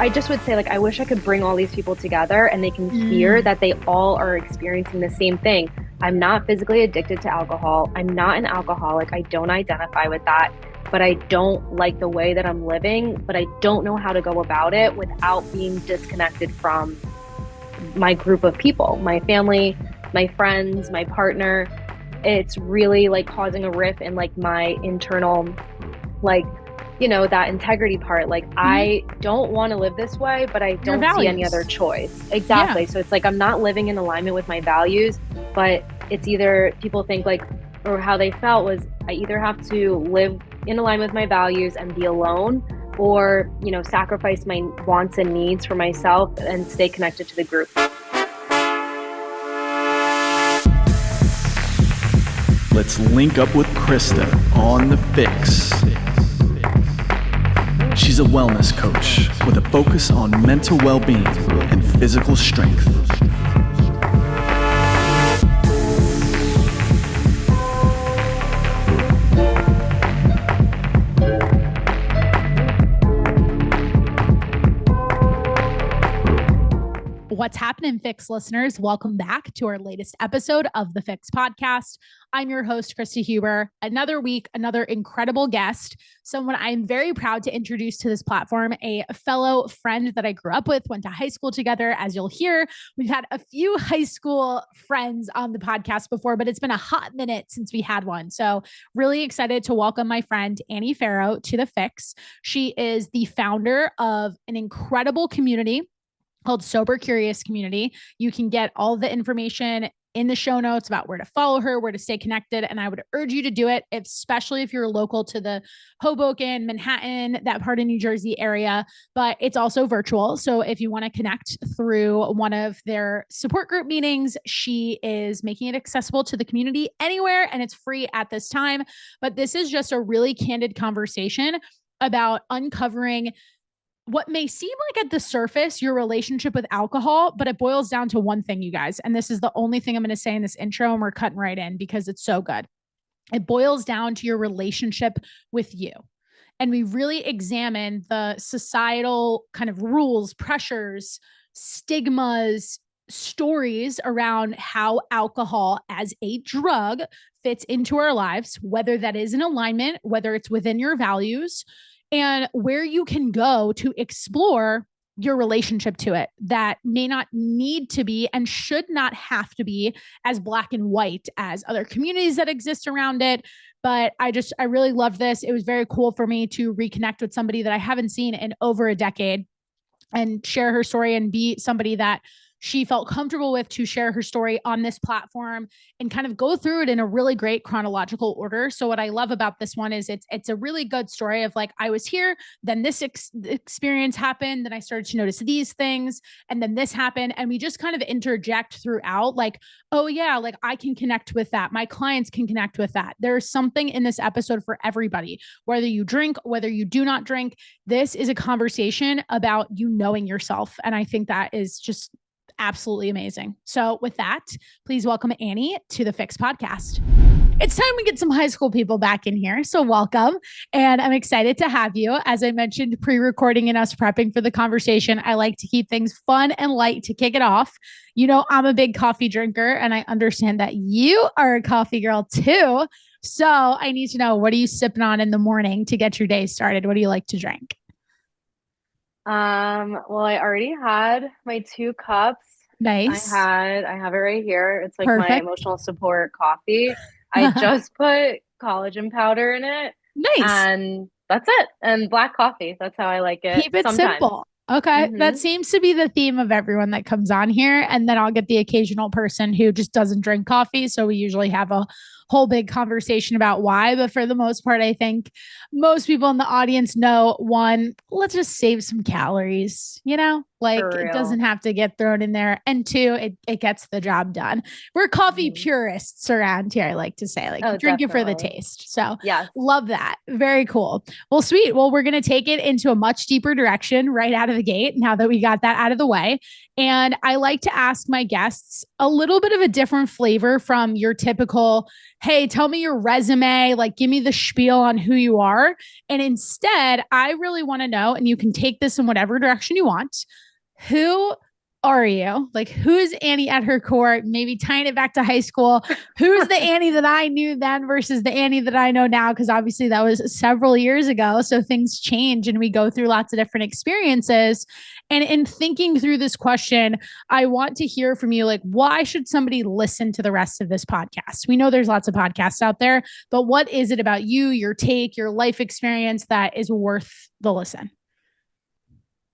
I just would say, like, I wish I could bring all these people together and they can hear that they all are experiencing the same thing. I'm not physically addicted to alcohol. I'm not an alcoholic. I don't identify with that, but I don't like the way that I'm living, but I don't know how to go about it without being disconnected from my group of people, my family, my friends, my partner. It's really like causing a rift in like my internal, like, you know, that integrity part. Like, I don't want to live this way, but I don't see any other choice. Exactly. So it's like, I'm not living in alignment with my values, but it's either people think like, or how they felt was, I either have to live in alignment with my values and be alone, or, you know, sacrifice my wants and needs for myself and stay connected to the group. Let's link up with Krysta on The Fix. She's a wellness coach with a focus on mental well-being and physical strength. What's happening, Fix listeners? Welcome back to our latest episode of the Fix podcast. I'm your host, Krysta Huber. Another week, another incredible guest, someone I'm very proud to introduce to this platform, a fellow friend that I grew up with, went to high school together. As you'll hear, we've had a few high school friends on the podcast before, but it's been a hot minute since we had one. So really excited to welcome my friend, Annie Ferro, to the Fix. She is the founder of an incredible community called Sober Curious Community. You can get all the information in the show notes about where to follow her, where to stay connected. And I would urge you to do it, especially if you're local to the Hoboken, Manhattan, that part of New Jersey area, but it's also virtual. So if you want to connect through one of their support group meetings, she is making it accessible to the community anywhere, and it's free at this time. But this is just a really candid conversation about uncovering what may seem like at the surface, your relationship with alcohol, but it boils down to one thing, you guys. And this is the only thing I'm going to say in this intro, and we're cutting right in because it's so good. It boils down to your relationship with you. And we really examine the societal kind of rules, pressures, stigmas, stories around how alcohol as a drug fits into our lives, whether that is in alignment, whether it's within your values, and where you can go to explore your relationship to it that may not need to be and should not have to be as black and white as other communities that exist around it. But I really loved this. It was very cool for me to reconnect with somebody that I haven't seen in over a decade and share her story and be somebody that she felt comfortable with to share her story on this platform and kind of go through it in a really great chronological order. So what I love about this one is it's a really good story of like, I was here, then this experience happened, then I started to notice these things, and then this happened. And we just kind of interject throughout like, oh yeah, like I can connect with that. My clients can connect with that. There's something in this episode for everybody, whether you drink, whether you do not drink. This is a conversation about you knowing yourself. And I think that is just absolutely amazing. So with that, please welcome Annie to the Fix podcast. It's time we get some high school people back in here. So welcome. And I'm excited to have you. As I mentioned, pre-recording and us prepping for the conversation, I like to keep things fun and light to kick it off. You know, I'm a big coffee drinker, and I understand that you are a coffee girl too. So I need to know, what are you sipping on in the morning to get your day started? What do you like to drink? Well, I already had my 2 cups. Nice. I have it right here. It's like Perfect. my emotional support coffee. I just put collagen powder in it. Nice. And that's it. And black coffee. That's how I like it. Keep it simple. Okay. That seems to be the theme of everyone that comes on here. And then I'll get the occasional person who just doesn't drink coffee. So we usually have a whole big conversation about why. But for the most part, I think most people in the audience know, one, let's just save some calories, you know, like it doesn't have to get thrown in there. And 2, it gets the job done. We're coffee purists around here, I like to say, like drink it for the taste. So yeah, love that. Very cool. Well, sweet. Well, we're going to take it into a much deeper direction right out of the gate now that we got that out of the way. And I like to ask my guests a little bit of a different flavor from your typical hey, tell me your resume, like give me the spiel on who you are. And instead, I really want to know, and you can take this in whatever direction you want. Who are you? Like, who's Annie at her core? Maybe tying it back to high school. Who's the Annie that I knew then versus the Annie that I know now? Because obviously that was several years ago. So things change and we go through lots of different experiences. And in thinking through this question, I want to hear from you, like, why should somebody listen to the rest of this podcast? We know there's lots of podcasts out there, but what is it about you, your take, your life experience that is worth the listen?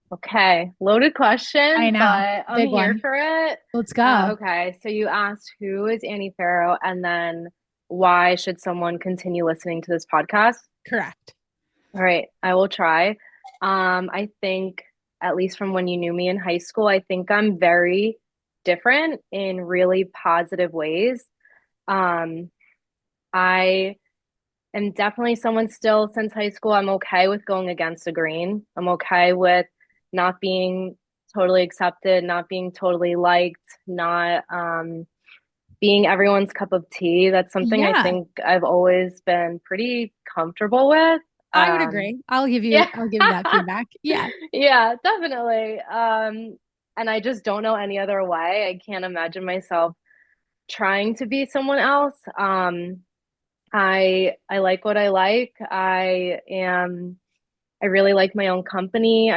Okay, loaded question, I know. but I'm Big here one. for it. Let's go. Okay, so you asked who is Annie Ferro, and then why should someone continue listening to this podcast? Correct. All right, I will try. I think, at least from when you knew me in high school, I think I'm very different in really positive ways. Um, I am definitely someone still since high school. I'm okay with going against the grain. I'm okay with not being totally accepted, not being totally liked, not being everyone's cup of tea. That's something I Yeah, think I've always been pretty comfortable with. I would agree. Yeah. I'll give you that feedback. Yeah. Yeah, definitely. And I just don't know any other way. I can't imagine myself trying to be someone else. I like what I like. I really like my own company.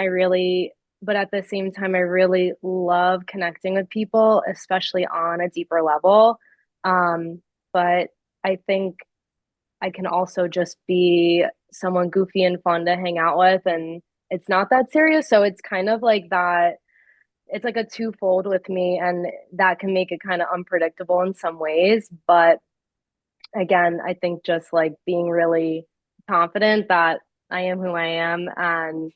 But at the same time, I really love connecting with people, especially on a deeper level. But I think I can also just be someone goofy and fun to hang out with, and it's not that serious. So it's kind of like that. It's like a twofold with me, and that can make it kind of unpredictable in some ways. But again, I think just like being really confident that I am who I am, and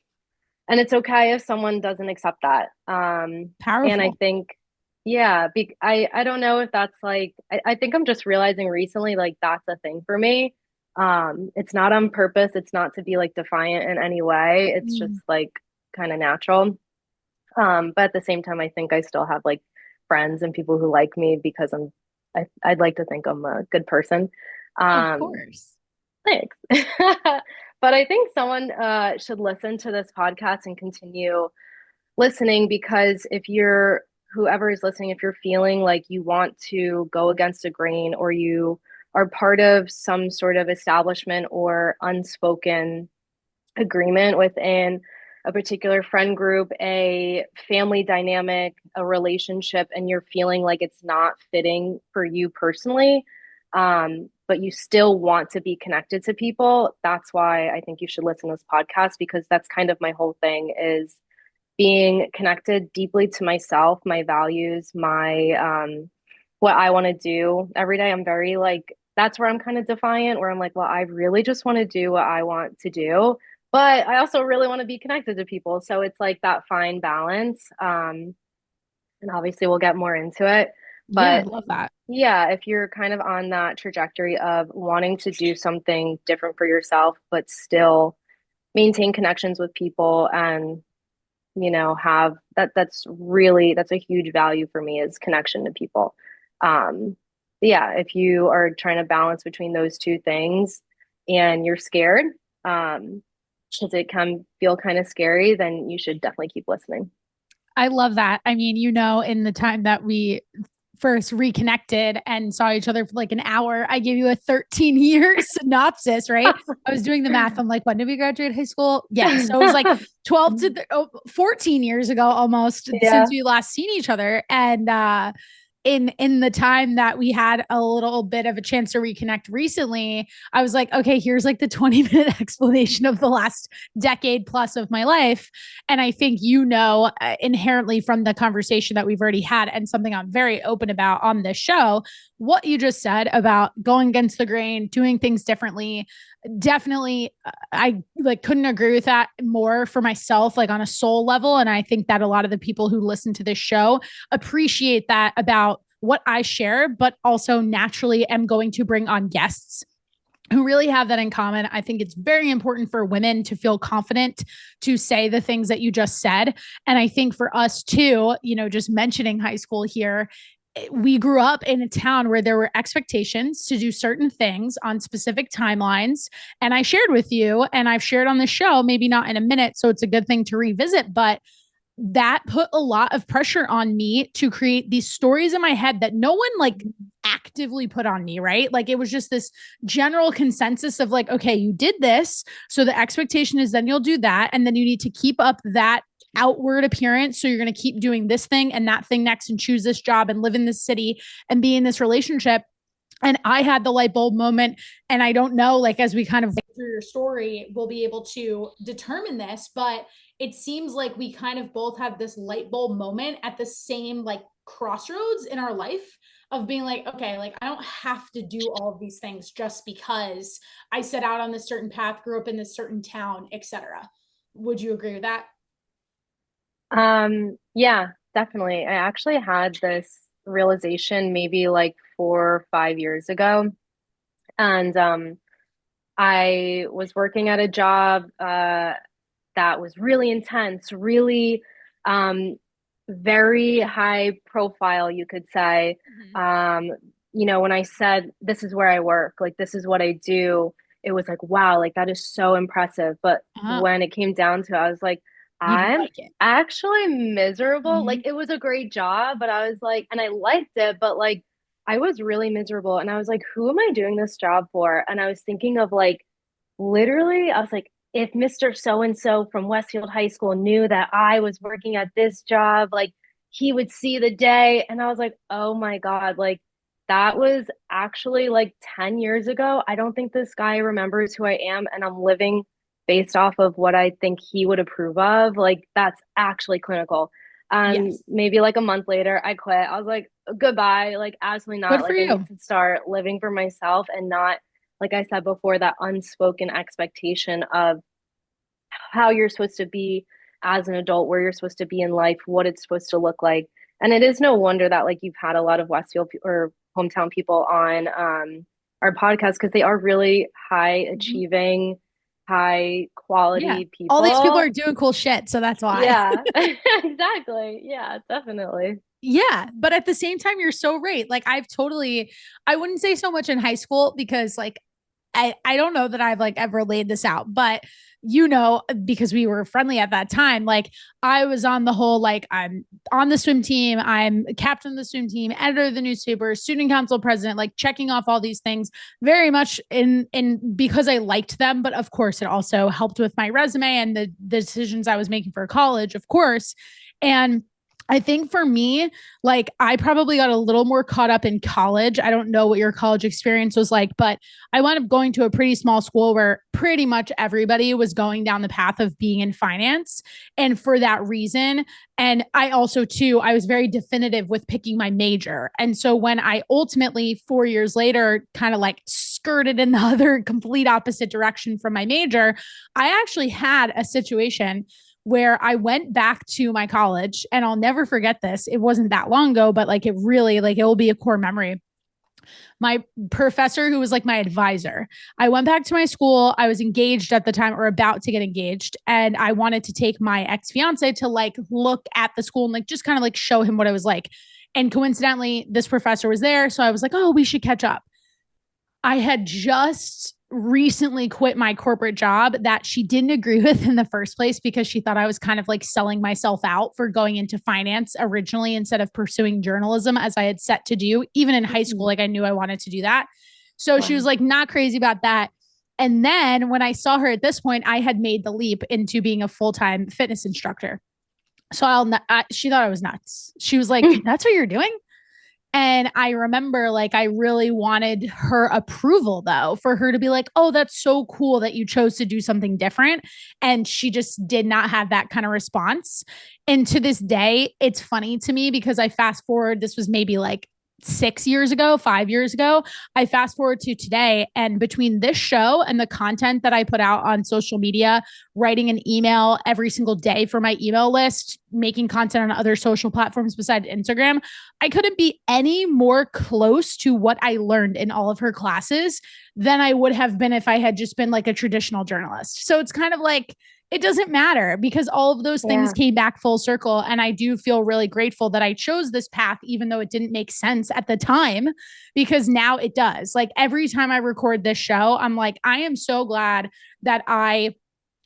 it's okay if someone doesn't accept that. And I Powerful. think, yeah, I don't know if that's like I think I'm just realizing recently like that's a thing for me. It's not on purpose. It's not to be like defiant in any way. It's just Mm. like kind of natural. But at the same time, I think I still have like friends and people who like me because I'd like to think I'm a good person. Of Um, course. Thanks. But I think someone should listen to this podcast and continue listening because if you're whoever is listening, if you're feeling like you want to go against a grain or you are part of some sort of establishment or unspoken agreement within a particular friend group, a family dynamic, a relationship, and you're feeling like it's not fitting for you personally, but you still want to be connected to people, that's why I think you should listen to this podcast because that's kind of my whole thing is being connected deeply to myself, my values, my what I want to do every day. I'm very like that's where I'm kind of defiant, where I'm like, well, I really just want to do what I want to do, but I also really want to be connected to people. So it's like that fine balance. And obviously we'll get more into it. Yeah, I But love that. yeah, if you're kind of on that trajectory of wanting to do something different for yourself, but still maintain connections with people and have that's a huge value for me is connection to people. Yeah, if you are trying to balance between those two things and you're scared, because it can feel kind of scary, then you should definitely keep listening. I love that. I mean, in the time that we first reconnected and saw each other for like an hour, I gave you a 13-year synopsis, right? I was doing the math. I'm like, when did we graduate high school? Yeah. So it was like 12 to 14 years ago almost Yeah. since we last seen each other. And in the time that we had a little bit of a chance to reconnect recently, I was like, okay, here's like the 20-minute explanation of the last decade plus of my life. And I think, inherently from the conversation that we've already had and something I'm very open about on this show, what you just said about going against the grain, doing things differently, definitely I like couldn't agree with that more for myself, like on a soul level. And I think that a lot of the people who listen to this show appreciate that about what I share, but also naturally am going to bring on guests who really have that in common. I think it's very important for women to feel confident to say the things that you just said. And I think for us too, just mentioning high school here, we grew up in a town where there were expectations to do certain things on specific timelines. And I shared with you, and I've shared on the show, maybe not in a minute. So it's a good thing to revisit, but that put a lot of pressure on me to create these stories in my head that no one like actively put on me, right? Like it was just this general consensus of like, okay, you did this. So the expectation is then you'll do that. And then you need to keep up that outward appearance. So you're going to keep doing this thing and that thing next and choose this job and live in this city and be in this relationship. And I had the light bulb moment. And I don't know, like, as we kind of go through your story, we'll be able to determine this, but it seems like we kind of both have this light bulb moment at the same like crossroads in our life of being like, okay, like I don't have to do all of these things just because I set out on this certain path, grew up in this certain town, etc. Would you agree with that? Yeah, definitely. I actually had this realization maybe like 4 or 5 years ago. And I was working at a job that was really intense, really um, very high profile, you could say. Mm-hmm. Um, when I said, this is where I work, like, this is what I do, it was like, wow, like, that is so impressive. But Oh, when it came down to it, I was like, you didn't I'm like it. actually miserable. Like, Mm-hmm. it was a great job, but I was like, and I liked it, but like, I was really miserable. And I was like, who am I doing this job for? And I was thinking of like, literally, I was like, if Mr. So and so from Westfield High School knew that I was working at this job, like he would see the day. And I was like, oh my God, like that was actually like 10 years ago. I don't think this guy remembers who I am. And I'm living based off of what I think he would approve of. Like that's actually clinical. Yes. Maybe like a month later, I quit. I was like, goodbye. Like, absolutely not. Good for Like, I need you. to start living for myself and not, like I said before, that unspoken expectation of how you're supposed to be as an adult, where you're supposed to be in life, what it's supposed to look like. And it is no wonder that like you've had a lot of Westfield or hometown people on our podcast because they are really high Mhm. achieving, high Yeah. quality All these people people. are doing cool shit. So that's why. Yeah, exactly. Yeah, definitely. Yeah, but at the same time, you're so right. Like I wouldn't say so much in high school because like I don't know that I've like ever laid this out, but because we were friendly at that time, like I was on the whole, like I'm on the swim team, I'm captain of the swim team, editor of the newspaper, student council president, like checking off all these things very much in because I liked them. But of course, it also helped with my resume and the decisions I was making for college, of course. And I think for me, like I probably got a little more caught up in college. I don't know what your college experience was like, but I wound up going to a pretty small school where pretty much everybody was going down the path of being in finance. And for that reason, and I also, too, I was very definitive with picking my major. And so when I ultimately, 4 years later, kind of like skirted in the other complete opposite direction from my major, I actually had a situation where I went back to my college, and I'll never forget this. It wasn't that long ago, but like it really, like it will be a core memory. My professor, who was like my advisor, I went back to my school. I was engaged at the time or about to get engaged. And I wanted to take my ex fiance to like look at the school and like just kind of like show him what it was like. And coincidentally, this professor was there. So I was like, oh, we should catch up. I had just recently quit my corporate job that she didn't agree with in the first place because she thought I was kind of like selling myself out for going into finance originally instead of pursuing journalism as I had set to do. Even in high school, like I knew I wanted to do that. So she was Wow. like, not crazy about that. And then when I saw her at this point, I had made the leap into being a full time fitness instructor. So she thought I was nuts. She was like, that's what you're doing? And I remember like I really wanted her approval though, for her to be like, oh, that's so cool that you chose to do something different. And she just did not have that kind of response. And to this day, it's funny to me because I fast forward, this was maybe like 6 years ago, 5 years ago. I fast forward to today, and between this show and the content that I put out on social media, writing an email every single day for my email list, making content on other social platforms besides Instagram, I couldn't be any more close to what I learned in all of her classes than I would have been if I had just been like a traditional journalist. So it's kind of like, it doesn't matter because all of those things came back full circle. And I do feel really grateful that I chose this path, even though it didn't make sense at the time, because now it does. Like every time I record this show, I'm like, I am so glad that I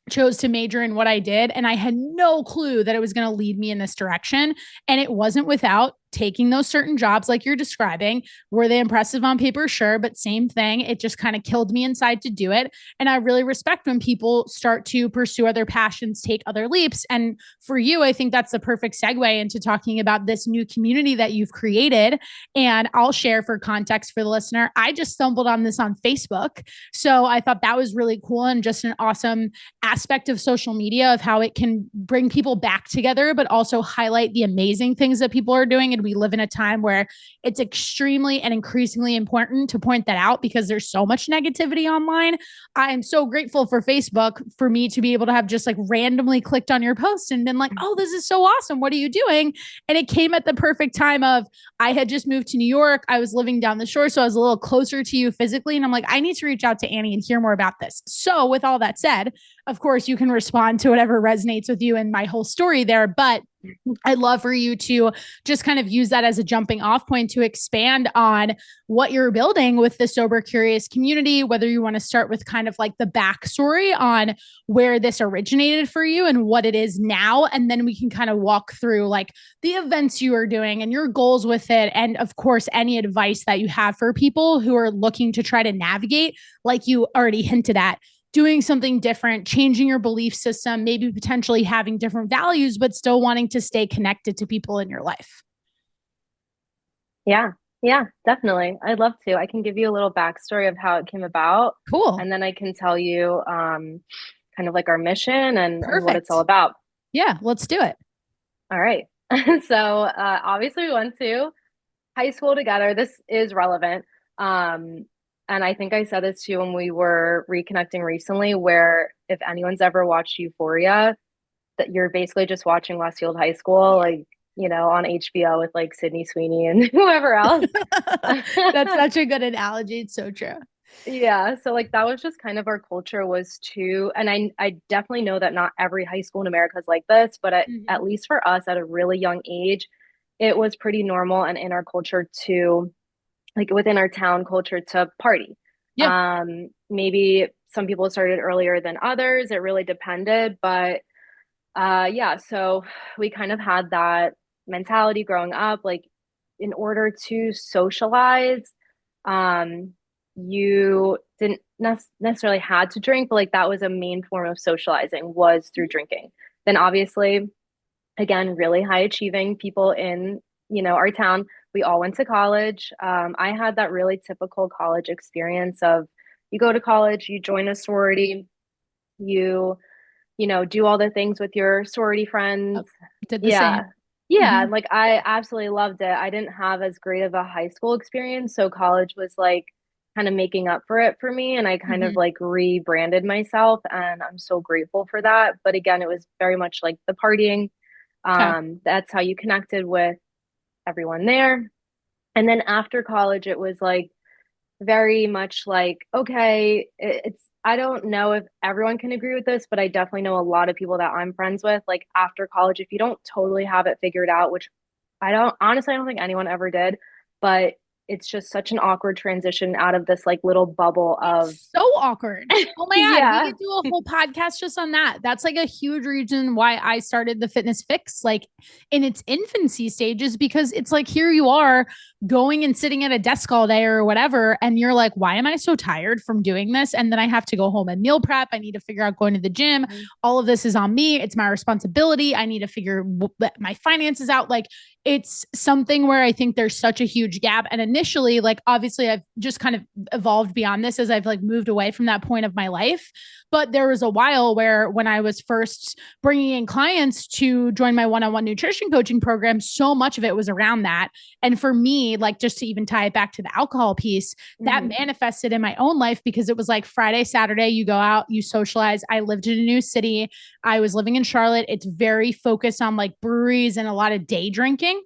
chose to major in what I did. And I had no clue that it was going to lead me in this direction. And it wasn't without taking those certain jobs like you're describing. Were they impressive on paper? Sure. But same thing. It just kind of killed me inside to do it. And I really respect when people start to pursue other passions, take other leaps. And for you, I think that's the perfect segue into talking about this new community that you've created. And I'll share for context for the listener. I just stumbled on this on Facebook. So I thought that was really cool and just an awesome aspect of social media of how it can bring people back together, but also highlight the amazing things that people are doing. And we live in a time where it's extremely and increasingly important to point that out because there's so much negativity online. I'm so grateful for Facebook for me to be able to have just like randomly clicked on your post and been like, oh, this is so awesome. What are you doing? And it came at the perfect time of I had just moved to New York. I was living down the shore. So I was a little closer to you physically. And I'm like, I need to reach out to Annie and hear more about this. So with all that said, of course, you can respond to whatever resonates with you and my whole story there. But I'd love for you to just kind of use that as a jumping off point to expand on what you're building with the Sober Curious community, whether you want to start with kind of like the backstory on where this originated for you and what it is now. And then we can kind of walk through like the events you are doing and your goals with it. And of course, any advice that you have for people who are looking to try to navigate, like you already hinted at, doing something different, changing your belief system, maybe potentially having different values, but still wanting to stay connected to people in your life. Yeah, definitely. I'd love to. I can give you a little backstory of how it came about. Cool. And then I can tell you kind of like our mission and what it's all about. Yeah, let's do it. All right. So obviously we went to high school together. This is relevant. And I think I said this to you when we were reconnecting recently, where if anyone's ever watched Euphoria, that you're basically just watching Westfield High School, like, you know, on HBO with like Sydney Sweeney and whoever else. That's such a good analogy. It's so true. Yeah. So like that was just kind of our culture was to, and I definitely know that not every high school in America is like this, but at least for us at a really young age, it was pretty normal and in our culture to like within our town culture to party. Yeah. Maybe some people started earlier than others. It really depended, but yeah, so we kind of had that mentality growing up. Like in order to socialize, you didn't necessarily had to drink, but like that was a main form of socializing was through drinking. Then obviously, again, really high achieving people in, you know, our town, we all went to college. I had that really typical college experience of you go to college, you join a sorority, you know, do all the things with your sorority friends. Did the same. Yeah. Like I absolutely loved it. I didn't have as great of a high school experience. So college was like kind of making up for it for me. And I kind of like rebranded myself and I'm so grateful for that. But again, it was very much like the partying. That's how you connected with everyone there. And then after college, it was like very much like, okay, it's, I don't know if everyone can agree with this, but I definitely know a lot of people that I'm friends with, like after college, if you don't totally have it figured out, which I don't think anyone ever did, but it's just such an awkward transition out of this like little bubble of so awkward. Oh my God. We could do a whole podcast just on that. That's like a huge reason why I started the Fitness Fix, like in its infancy stages, because it's like, here you are going and sitting at a desk all day or whatever. And you're like, why am I so tired from doing this? And then I have to go home and meal prep. I need to figure out going to the gym. All of this is on me. It's my responsibility. I need to figure my finances out. Like it's something where I think there's such a huge gap. And initially, like, obviously I've just kind of evolved beyond this as I've like moved away from that point of my life. But there was a while where when I was first bringing in clients to join my one-on-one nutrition coaching program, so much of it was around that. And for me, like just to even tie it back to the alcohol piece, that manifested in my own life because it was like Friday, Saturday, you go out, you socialize. I lived in a new city. I was living in Charlotte. It's very focused on like breweries and a lot of day drinking.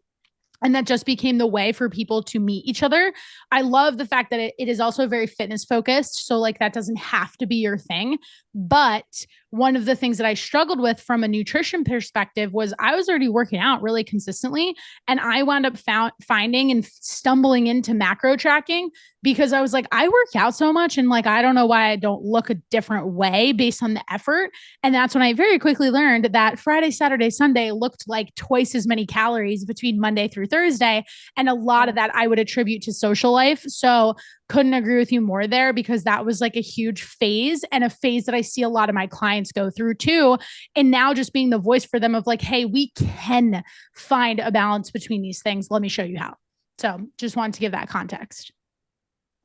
And that just became the way for people to meet each other. I love the fact that it is also very fitness focused. So like that doesn't have to be your thing, But one of the things that I struggled with from a nutrition perspective was I was already working out really consistently. And I wound up finding and stumbling into macro tracking because I was like, I work out so much. And like, I don't know why I don't look a different way based on the effort. And that's when I very quickly learned that Friday, Saturday, Sunday looked like twice as many calories between Monday through Thursday. And a lot of that I would attribute to social life. So couldn't agree with you more there because that was like a huge phase and a phase that I see a lot of my clients go through too. And now just being the voice for them of like, hey, we can find a balance between these things. Let me show you how. So just wanted to give that context.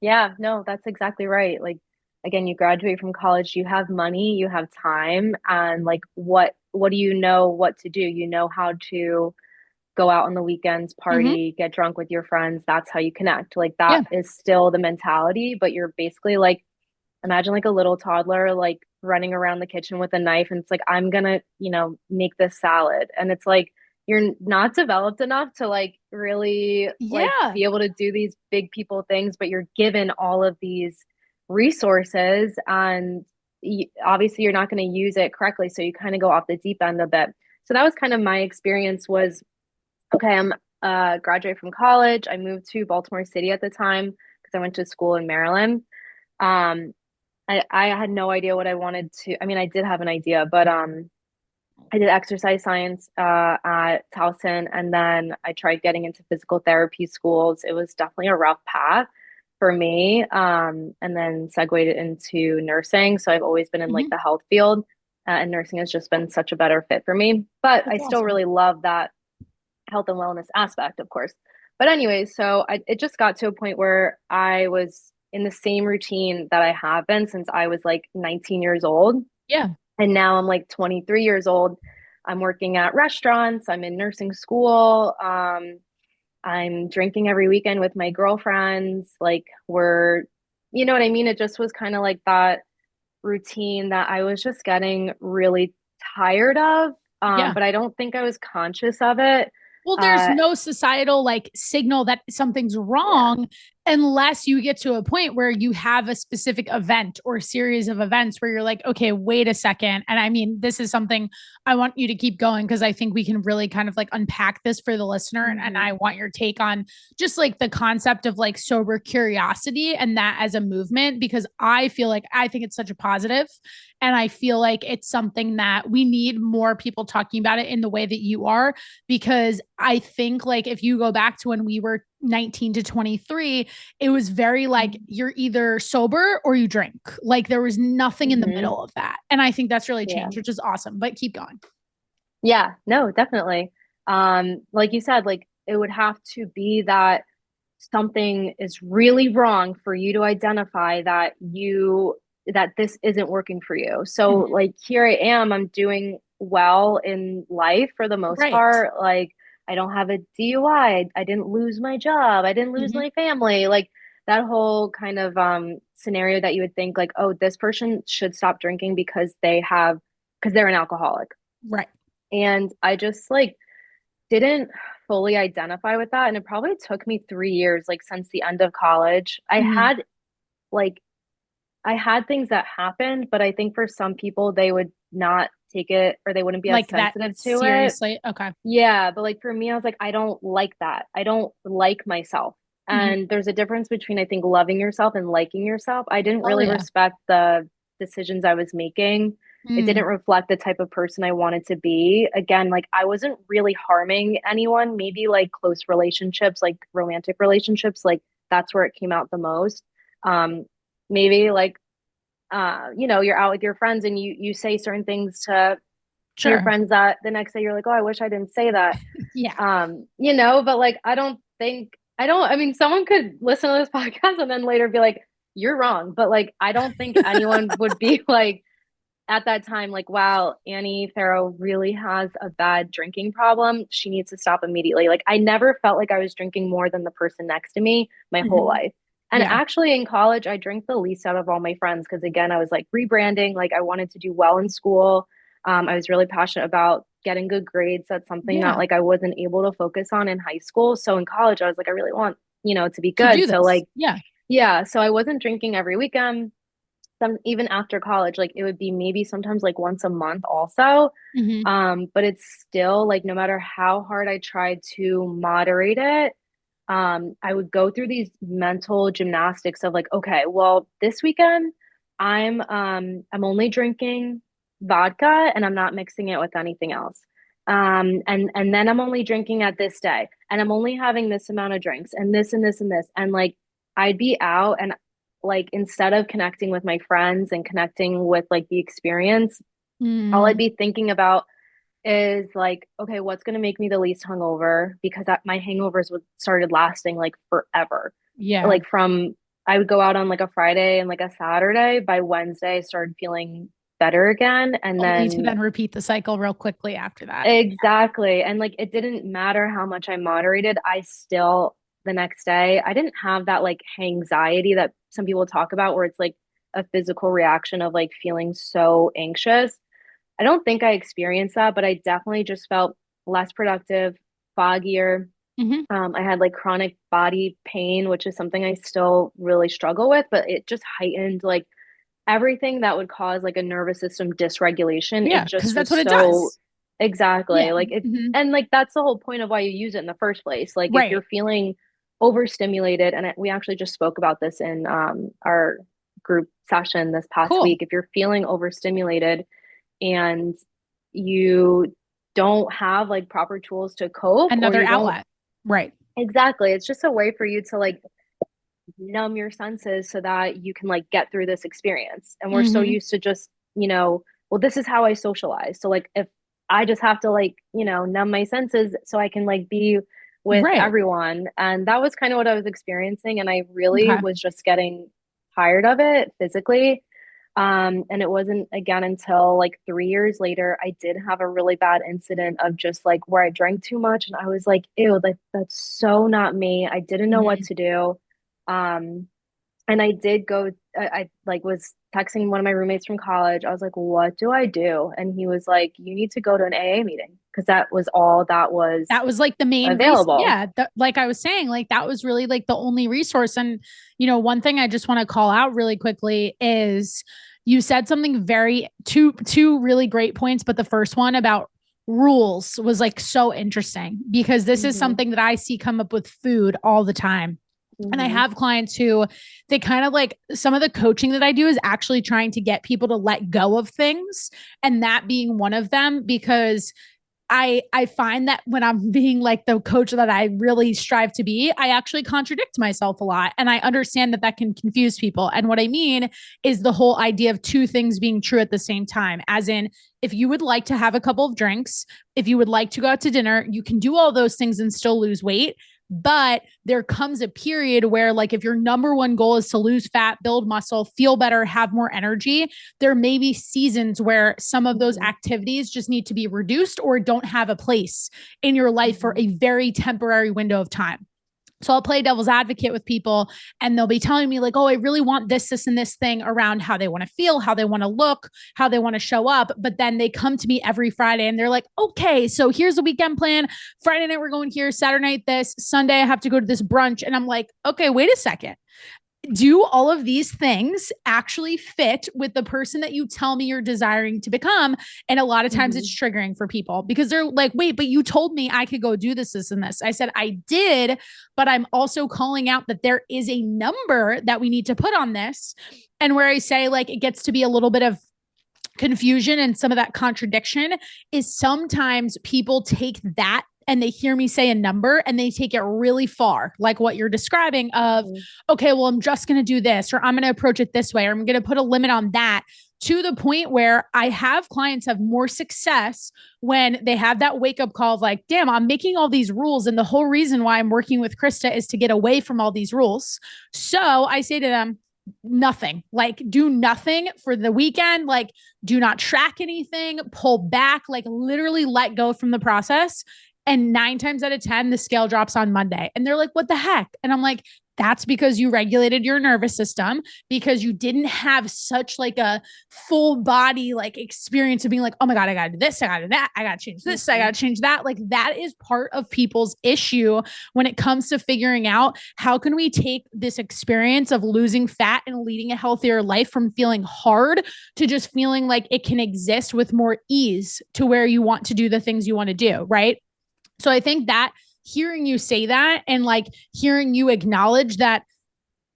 Yeah, no, that's exactly right. Like, again, you graduate from college, you have money, you have time, and like what do you know what to do? You know how to go out on the weekends, Mm-hmm. party, get drunk with your friends. That's how you connect. Like Yeah. that is still the mentality, but you're basically like, imagine like a little toddler like running around the kitchen with a knife and it's like, I'm gonna, make this salad. And it's like you're not developed enough to like really like Yeah. be able to do these big people things, but you're given all of these resources and obviously you're not going to use it correctly. So you kind of go off the deep end a bit. So that was kind of my experience was okay, I'm graduate from college. I moved to Baltimore City at the time because I went to school in Maryland. Um, I had no idea what I wanted to. I mean, I did have an idea, but I did exercise science at Towson, and then I tried getting into physical therapy schools. It was definitely a rough path for me, and then segued into nursing. So I've always been in like Mm-hmm. the health field, and nursing has just been such a better fit for me. But I That's still awesome. really love that health and wellness aspect, of course. But anyways, so it just got to a point where I was in the same routine that I have been since I was like 19 years old. Yeah. And now I'm like 23 years old. I'm working at restaurants, I'm in nursing school. I'm drinking every weekend with my girlfriends. Like you know what I mean? It just was kind of like that routine that I was just getting really tired of. Yeah. But I don't think I was conscious of it. Well, there's Uh, no societal like signal that something's yeah. wrong unless you get to a point where you have a specific event or series of events where you're like, okay, wait a second. And I mean, this is something I want you to keep going because I think we can really kind of like unpack this for the listener. And Hmm. I want your take on just like the concept of like sober curiosity and that as a movement, because I feel like I think it's such a positive. And I feel like it's something that we need more people talking about it in the way that you are because I think like if you go back to when we were 19 to 23, it was very like you're either sober or you drink. Like there was nothing in the Hmm. middle of that. And I think that's really Yeah. changed, which is awesome. But keep going. Yeah. No, definitely. Like you said, like it would have to be that something is really wrong for you to identify that this isn't working for you. So Mhm. like here I am, I'm doing well in life for the most Right. part. Like I don't have a DUI. I didn't lose my job. I didn't lose Mhm. my family. Like that whole kind of scenario that you would think like, oh, this person should stop drinking because they're an alcoholic. Right. And I just like didn't fully identify with that. And it probably took me 3 years, like since the end of college. Mhm. Like, I had things that happened, but I think for some people, they would not take it or they wouldn't be as Like that sensitive to it. seriously. Okay. Yeah. But like for me, I was like, I don't like that. I don't like myself. Mhm. And there's a difference between, I think, loving yourself and liking yourself. I didn't Oh really yeah. respect the decisions I was making. It didn't Mm. reflect the type of person I wanted to be. Again, like I wasn't really harming anyone, maybe like close relationships, like romantic relationships, like that's where it came out the most. Um, maybe like you're out with your friends and you say certain things to your Sure. friends that the next day you're like, oh, I wish I didn't say that. Yeah. But like I mean, someone could listen to this podcast and then later be like, you're wrong. But like I don't think anyone would be like at that time, like, wow, Annie Ferro really has a bad drinking problem. She needs to stop immediately. Like, I never felt like I was drinking more than the person next to me my whole Mhm. life. And Yeah. actually, in college, I drank the least out of all my friends because, again, I was like rebranding. Like, I wanted to do well in school. I was really passionate about getting good grades. That's something that, Yeah. like, I wasn't able to focus on in high school. So in college, I was like, I really want, to be To good. do So, this. like, Yeah. yeah. So I wasn't drinking every weekend. even after college, like it would be maybe sometimes like once a month also. Hmm. But it's still like no matter how hard I tried to moderate it, I would go through these mental gymnastics of like, okay, well, this weekend I'm only drinking vodka and I'm not mixing it with anything else. And then I'm only drinking at this day and I'm only having this amount of drinks and this and this and this. And like I'd be out and like instead of connecting with my friends and connecting with like the experience, all I'd Mm, be thinking about is like, okay, what's going to make me the least hungover? Because my hangovers would started lasting like forever. yeah. Like from I would go out on like a Friday and like a Saturday. By Wednesday, I started feeling better again. And Only to then then repeat the cycle real quickly after that. exactly. And like it didn't matter how much I moderated, I still the next day, I didn't have that like anxiety that some people talk about where it's like a physical reaction of like feeling so anxious. I don't think I experienced that, but I definitely just felt less productive, foggier. Hmm. I had like chronic body pain, which is something I still really struggle with, but it just heightened like everything that would cause like a nervous system dysregulation. It Yeah, because just that's was what it so does. exactly Yeah. like it, Hmm. and like that's the whole point of why you use it in the first place. Like if Right. you're feeling overstimulated, and we actually just spoke about this in our group session this past Cool. week. If you're feeling overstimulated and you don't have like proper tools to cope or Another you don't outlet. Right. exactly, it's just a way for you to like numb your senses so that you can like get through this experience. And we're so Hmm. used to just, well, this is how I socialize. So like if I just have to like, numb my senses so I can like be with Right. everyone. And that was kind of what I was experiencing. And I really Okay. was just getting tired of it physically. And it wasn't again until like 3 years later, I did have a really bad incident of just like where I drank too much. And I was like, ew, like that's so not me. I didn't know what Hmm. to do. Um, and I did go, I like was texting one of my roommates from college. I was like, what do I do? And he was like, you need to go to an AA meeting because that was all that was That was like the main reason. available. Yeah. Like I was saying, like that was really like the only resource. And, one thing I just want to call out really quickly is you said something two really great points. But the first one about rules was like so interesting because this is Hmm. something that I see come up with food all the time. And I Hmm. have clients who they kind of like some of the coaching that I do is actually trying to get people to let go of things. And that being one of them, because I find that when I'm being like the coach that I really strive to be, I actually contradict myself a lot. And I understand that that can confuse people. And what I mean is the whole idea of two things being true at the same time, as in, if you would like to have a couple of drinks, if you would like to go out to dinner, you can do all those things and still lose weight. But there comes a period where, like, if your number one goal is to lose fat, build muscle, feel better, have more energy, there may be seasons where some of those Hmm. activities just need to be reduced or don't have a place in your life for Hmm. a very temporary window of time. So I'll play devil's advocate with people and they'll be telling me like, oh, I really want this, and this thing around how they want to feel, how they want to look, how they want to show up. But then they come to me every Friday and they're like, okay, so here's the weekend plan. Friday night, we're going here. Saturday night, this. Sunday, I have to go to this brunch. And I'm like, okay, wait a second, do all of these things actually fit with the person that you tell me you're desiring to become? And a lot of times Hmm. it's triggering for people because they're like, wait, but you told me I could go do this, and this. I said, I did, but I'm also calling out that there is a number that we need to put on this. And where I say, like, it gets to be a little bit of confusion and some of that contradiction is sometimes people take that and they hear me say a number and they take it really far, like what you're describing of, Hmm. okay, well, I'm just going to do this, or I'm going to approach it this way, or I'm going to put a limit on that, to the point where I have clients have more success when they have that wake up call of like, damn, I'm making all these rules. And the whole reason why I'm working with Krysta is to get away from all these rules. So I say to them, nothing, like do nothing for the weekend, like do not track anything, pull back, like literally let go from the process. And 9 times out of 10, the scale drops on Monday. And they're like, what the heck? And I'm like, That's because you regulated your nervous system, because you didn't have such like a full body like experience of being like, oh my God, I gotta do this, I gotta do that, I gotta change this, I gotta change that. Like that is part of people's issue when it comes to figuring out how can we take this experience of losing fat and leading a healthier life from feeling hard to just feeling like it can exist with more ease to where you want to do the things you want to do, right? So I think that hearing you say that and like hearing you acknowledge that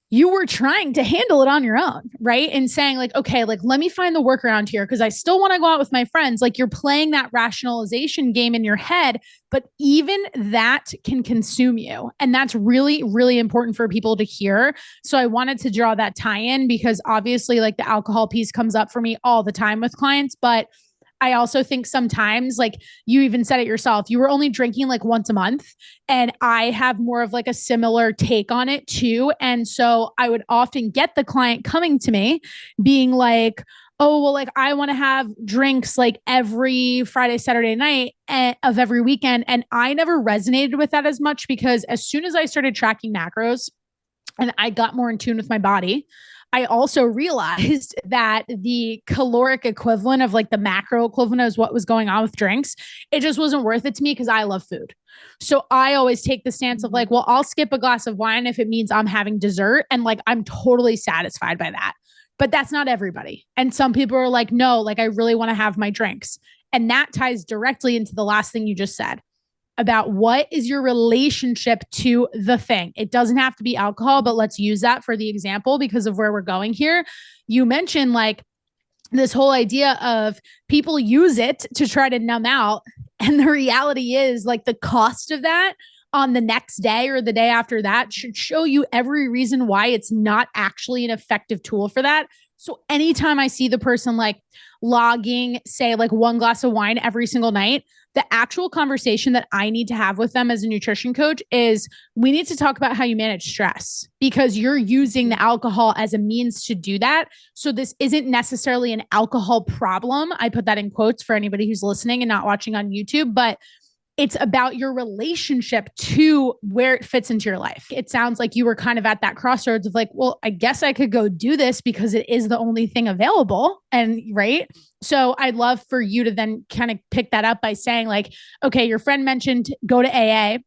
you were trying to handle it on your own, right? And saying like, okay, like let me find the workaround here because I still want to go out with my friends. Like you're playing that rationalization game in your head, but even that can consume you. And that's really, really important for people to hear. So I wanted to draw that tie in because obviously like the alcohol piece comes up for me all the time with clients, but I also think sometimes, like you even said it yourself, you were only drinking like once a month. And I have more of like a similar take on it too. And so I would often get the client coming to me being like, oh, well, like I want to have drinks like every Friday, Saturday night of every weekend. And I never resonated with that as much because as soon as I started tracking macros and I got more in tune with my body, I also realized that the caloric equivalent of like the macro equivalent is what was going on with drinks. It just wasn't worth it to me because I love food. So I always take the stance of like, well, I'll skip a glass of wine if it means I'm having dessert. And like, I'm totally satisfied by that. But that's not everybody. And some people are like, no, like I really want to have my drinks. And that ties directly into the last thing you just said about what is your relationship to the thing. It doesn't have to be alcohol, but let's use that for the example because of where we're going here. You mentioned like this whole idea of people use it to try to numb out. And the reality is like the cost of that on the next day or the day after that should show you every reason why it's not actually an effective tool for that. So anytime I see the person like logging, say like one glass of wine every single night, the actual conversation that I need to have with them as a nutrition coach is we need to talk about how you manage stress because you're using the alcohol as a means to do that. So this isn't necessarily an alcohol problem. I put that in quotes for anybody who's listening and not watching on YouTube, but it's about your relationship to where it fits into your life. It sounds like you were kind of at that crossroads of like, well, I guess I could go do this because it is the only thing available. And right. So I'd love for you to then kind of pick that up by saying like, okay, your friend mentioned go to AA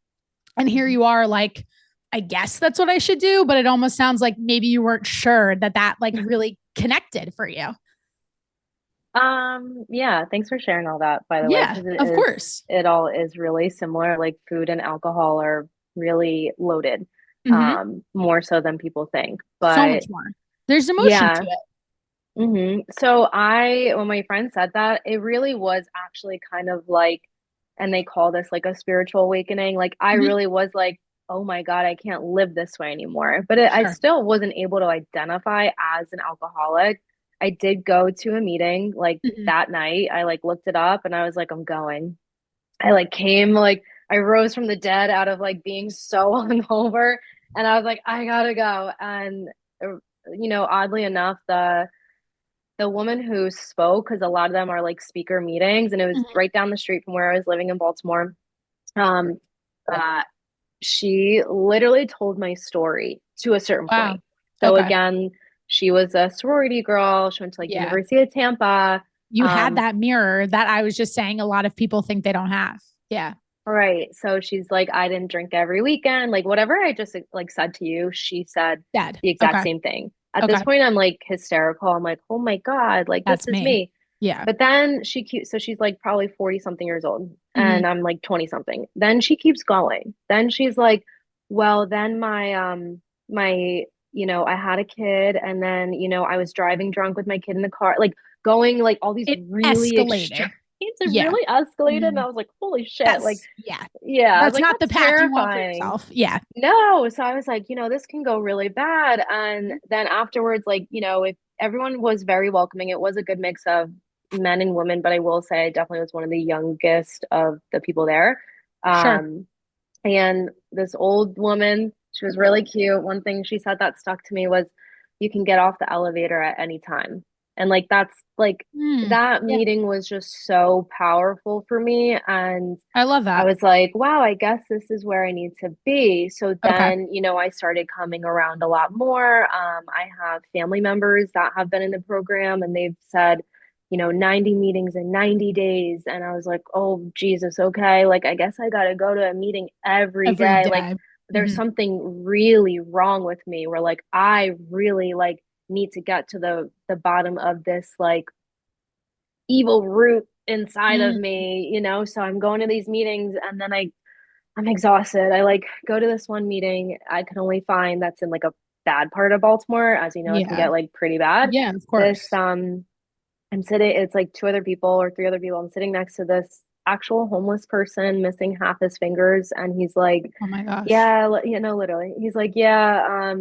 and here you are like, I guess that's what I should do. But it almost sounds like maybe you weren't sure that that like really connected for you. Yeah, thanks for sharing all that, by the way, Yeah, because of course. it all is really similar. Like food and alcohol are really loaded, Mm-hmm. more so than people think. So But much more. There's emotion to yeah, it. so when my friend said that, it really was actually kind of like, and they call this like a spiritual awakening. Like I Mm-hmm. really was like, oh my God, I can't live this way anymore. But I Sure. still wasn't able to identify as an alcoholic. I did go to a meeting like Mm-hmm. that night. I like looked it up and I was like, I'm going. I like came like I rose from the dead out of like being so hungover, and I was like, I gotta go. And oddly enough, the woman who spoke, because a lot of them are like speaker meetings, and it was Mm-hmm. right down the street from where I was living in Baltimore. Um, uh, she literally told my story to a certain Wow. point. So Okay. again, she was a sorority girl. She went to like Yeah. University of Tampa. You had Um, that mirror that I was just saying a lot of people think they don't have. Yeah. Right. So she's like, I didn't drink every weekend. Like whatever I just like said to you, she said Dead. the exact Okay. same thing. At this Okay. point, I'm like hysterical. I'm like, oh my God, like this That's is me. me. Yeah. But then so she's like probably 40 something years old Mm-hmm. and I'm like 20 something. Then she keeps going. Then she's like, well, then I had a kid and then, I was driving drunk with my kid in the car, like going like all these It really extreme. escalated. It Yeah. really escalated. And Mm-hmm. I was like, holy shit. Like, Yeah. yeah, I was That's like, not the that's path you want for terrifying. yourself. Yeah. No. So I was like, this can go really bad. And Mhm. then afterwards, like, if everyone was very welcoming, it was a good mix of men and women, but I will say I definitely was one of the youngest of the people there. Sure. Um, and this old woman, she was really cute. One thing she said that stuck to me was, you can get off the elevator at any time. And like, that's like, that Yeah. meeting was just so powerful for me. And I love I that. was like, wow, I guess this is where I need to be. So Okay. then, I started coming around a lot more. I have family members that have been in the program and they've said, 90 meetings in 90 days. And I was like, oh, Jesus, okay. Like, I guess I got to go to a meeting every Every day. Like, day. there's something really wrong with me where like I really like need to get to the bottom of this like evil root inside of Mm. me, So I'm going to these meetings and then I'm exhausted. I like go to this one meeting I can only find that's in like a bad part of Baltimore. As you know, it can Yeah. get like pretty bad. Yeah, of This course. I'm sitting, it's like two other people or three other people. I'm sitting next to this actual homeless person missing half his fingers and he's like, Oh my gosh. yeah, literally. He's like, yeah,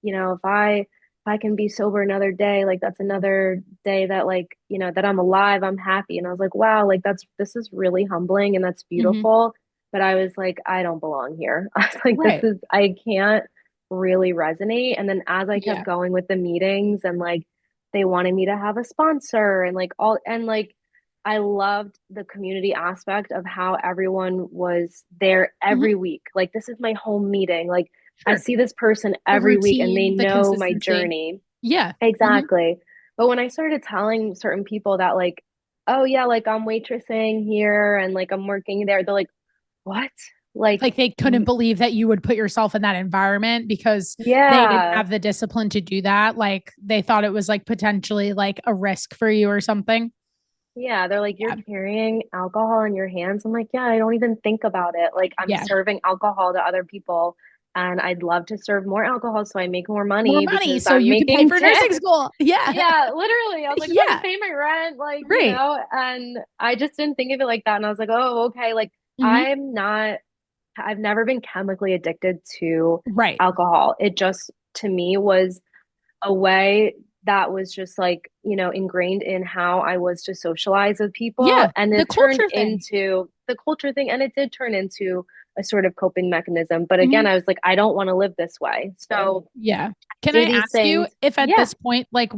if I can be sober another day, like that's another day that like, that I'm alive, I'm happy. And I was like, wow, like this is really humbling and that's Hmm. beautiful. But I was like, I don't belong here. I was like, Right. I can't really resonate. And then as I kept Yeah. going with the meetings and like they wanted me to have a sponsor and like all and like I loved the community aspect of how everyone was there Hmm. every week. Like, this is my home meeting. Like, I Sure. see this person The every week and they routine, the know my consistency. journey. Yeah. Hmm. Exactly. But when I started telling certain people that, like, oh, yeah, like I'm waitressing here and like I'm working there, they're like, what? Like, Like they couldn't believe that you would put yourself in that environment because they didn't yeah. have the discipline to do that. Like they thought it was like potentially like a risk for you or something. Yeah, they're like, you're Yeah. carrying alcohol in your hands. I'm like, yeah, I don't even think about it. Like, I'm Yeah. serving alcohol to other people, and I'd love to serve more alcohol so I make more More money money because so I'm you can pay making for nursing tips. school. Yeah. Yeah, literally. I was like, if I can Yeah. pay my rent, like, Right. and I just didn't think of it like that. And I was like, oh, okay. Like, Hmm. I'm not, I've never been chemically addicted to Right. alcohol. It just, to me, was a way that was just like, ingrained in how I was to socialize with people. Yeah. And The it turned culture thing. into the culture thing. And it did turn into a sort of coping mechanism. But Hmm. again, I was like, I don't want to live this way. So Yeah. Can do I these ask you things. if at Yeah. this point, like,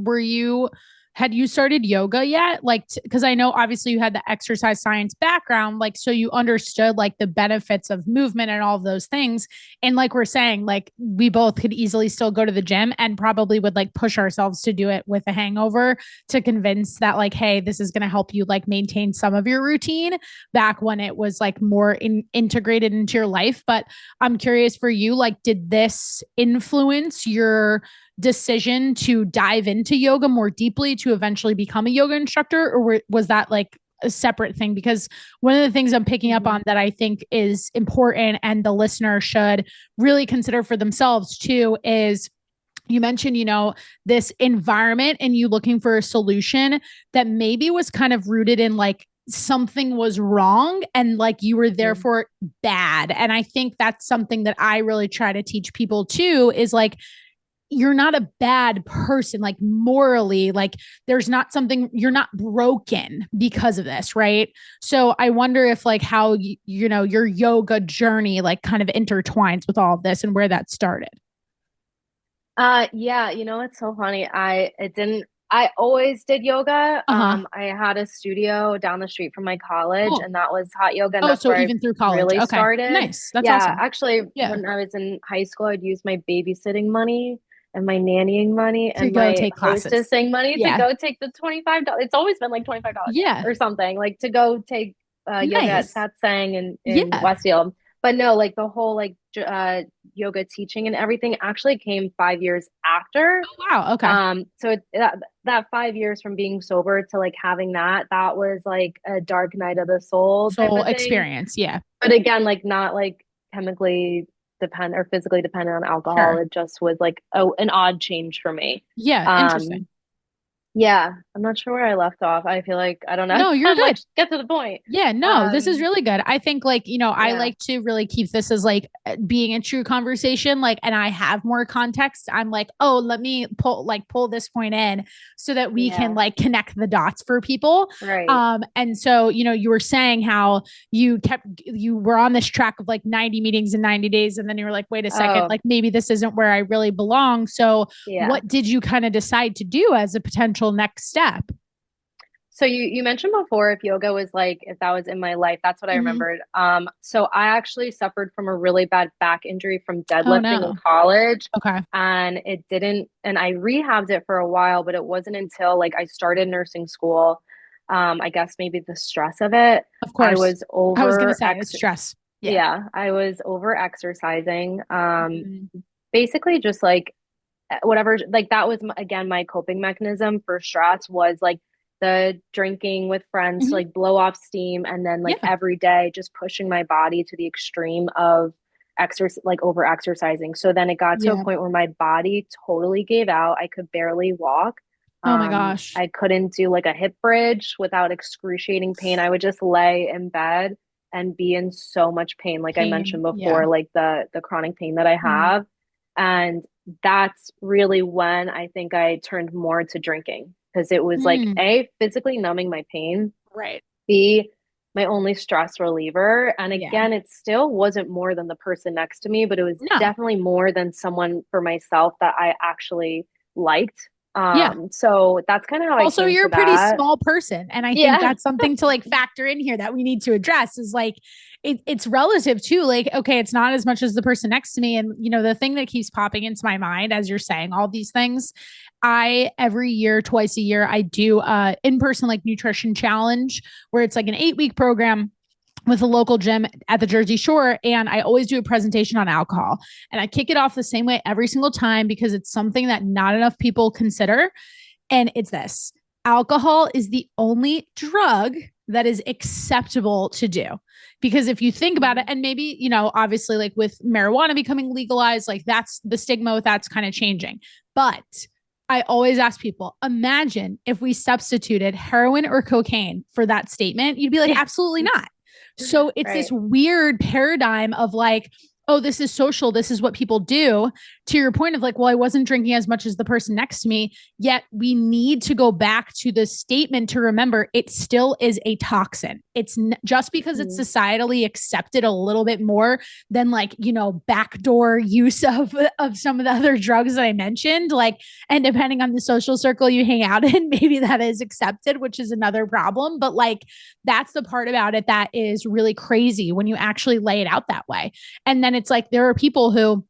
had you started yoga yet? Like, because I know obviously you had the exercise science background, like, so you understood like the benefits of movement and all of those things. And like we're saying, like, we both could easily still go to the gym and probably would like push ourselves to do it with a hangover to convince that, like, hey, this is going to help you like maintain some of your routine back when it was like more integrated into your life. But I'm curious for you, like, did this influence your decision to dive into yoga more deeply to eventually become a yoga instructor, or was that like a separate thing? Because one of the things I'm picking up Mhm. on that I think is important and the listener should really consider for themselves too is you mentioned, this environment and you looking for a solution that maybe was kind of rooted in like something was wrong and like you were Mhm. therefore bad. And I think that's something that I really try to teach people too is like, you're not a bad person, like morally, like there's not something, you're not broken because of this, right? So I wonder if like how your yoga journey like kind of intertwines with all of this and where that started. Yeah, it's so funny. I always did yoga. Uh-huh. I had a studio down the street from my college Cool. and that was hot yoga and Oh, that's so where I even through college. really Okay. started. Nice. That's Yeah, awesome. actually Yeah. when I was in high school, I'd use my babysitting money and my nannying money To and go my take classes. hostessing money to Yeah. go take the $25. It's always been like $25 Yeah. or something, like to go take yoga at Nice. Satsang in Yeah. Westfield. But no, like the whole like yoga teaching and everything actually came 5 years after. Wow. Okay. So that 5 years from being sober to like having that was like a dark night of the soul type Soul of thing. experience. Yeah. But again, like not like chemically dependent or physically dependent on alcohol. Sure. It just was like an odd change for me. Yeah. Interesting. Um, yeah, I'm not sure where I left off. I feel like I don't know No, you're how good. much get to the point. Yeah, no, this is Um, really good. I think like, I yeah, like to really keep this as like being a true conversation, like, and I have more context. I'm like, oh, let me pull this point in so that we can yeah, like connect the dots for people. right. And so, you were saying how you were on this track of like 90 meetings in 90 days. And then you were like, wait a second, Oh, like maybe this isn't where I really belong. So yeah. what did you kind of decide to do as a potential potential next step. So you mentioned before if yoga was like if that was in my life, that's what I Mhm. remembered. So I actually suffered from a really bad back injury from Oh deadlifting in no. college, Okay. and it didn't, and I rehabbed it for a while, but it wasn't until like I started nursing school, I guess maybe the stress of it, Of I course. was I was going to over say it's stress. Yeah. yeah, I was over exercising. Mhm. Basically just like whatever, like that was again my coping mechanism for stress was like the drinking with friends to Mhm. like blow off steam, and then like Yeah. every day just pushing my body to the extreme of exercise, like over exercising. So then it got to a Yeah. point where my body totally gave out. I could barely walk. Oh my gosh. I couldn't do like a hip bridge without excruciating pain. I would just lay in bed and be in so much pain, like I mentioned Pain. Yeah. before, like the chronic pain that I Mhm. have. And that's really when I think I turned more to drinking, because it was like Mm. A, physically numbing my pain, Right. B, my only stress reliever. And Yeah. again, it still wasn't more than the person next to me, but it was No. definitely more than someone for myself that I actually liked. Yeah. So that's kind of how I Also, came you're to a pretty that. small person. And I think Yeah. that's something to like factor in here that we need to address is like, it's relative too. Like, okay, it's not as much as the person next to me. And, you know, the thing that keeps popping into my mind as you're saying all these things, every year, twice a year, I do in-person like nutrition challenge where it's like an 8-week program with a local gym at the Jersey Shore. And I always do a presentation on alcohol. And I kick it off the same way every single time because it's something that not enough people consider. And it's this: alcohol is the only drug that is acceptable to do. Because if you think about it, and maybe, you know, obviously, like with marijuana becoming legalized, like that's the stigma with that's kind of changing. But I always ask people, imagine if we substituted heroin or cocaine for that statement, you'd be like, Yeah. absolutely not. So it's this Right. weird paradigm of like, oh, this is social. This is what people do. To your point of like, well, I wasn't drinking as much as the person next to me. Yet we need to go back to the statement to remember it still is a toxin. It's just because it's Mhm. societally accepted a little bit more than like, you know, backdoor use of some of the other drugs that I mentioned. Like, and depending on the social circle you hang out in, maybe that is accepted, which is another problem. But like, that's the part about it that is really crazy when you actually lay it out that way. And then it's like there are people who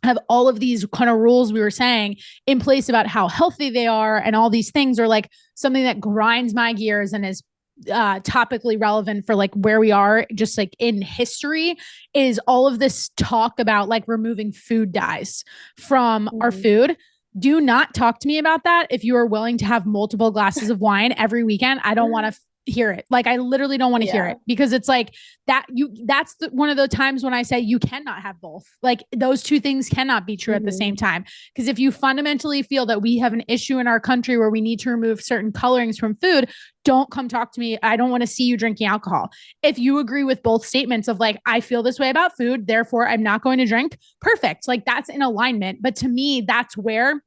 have all of these kind of rules we were saying in place about how healthy they are and all these things are like something that grinds my gears and is topically relevant for like where we are just like in history is all of this talk about like removing food dyes from our Mhm. food. Do not talk to me about that if you are willing to have multiple glasses of wine every weekend. I don't want to hear it. Like I literally don't want to hear Yeah. it because it's like that's one of the times when I say you cannot have both. Like those two things cannot be true at the same Mhm. time. Because if you fundamentally feel that we have an issue in our country where we need to remove certain colorings from food, don't come talk to me. I don't want to see you drinking alcohol. If you agree with both statements of like, I feel this way about food, therefore I'm not going to drink, perfect. Like that's in alignment. But to me, that's where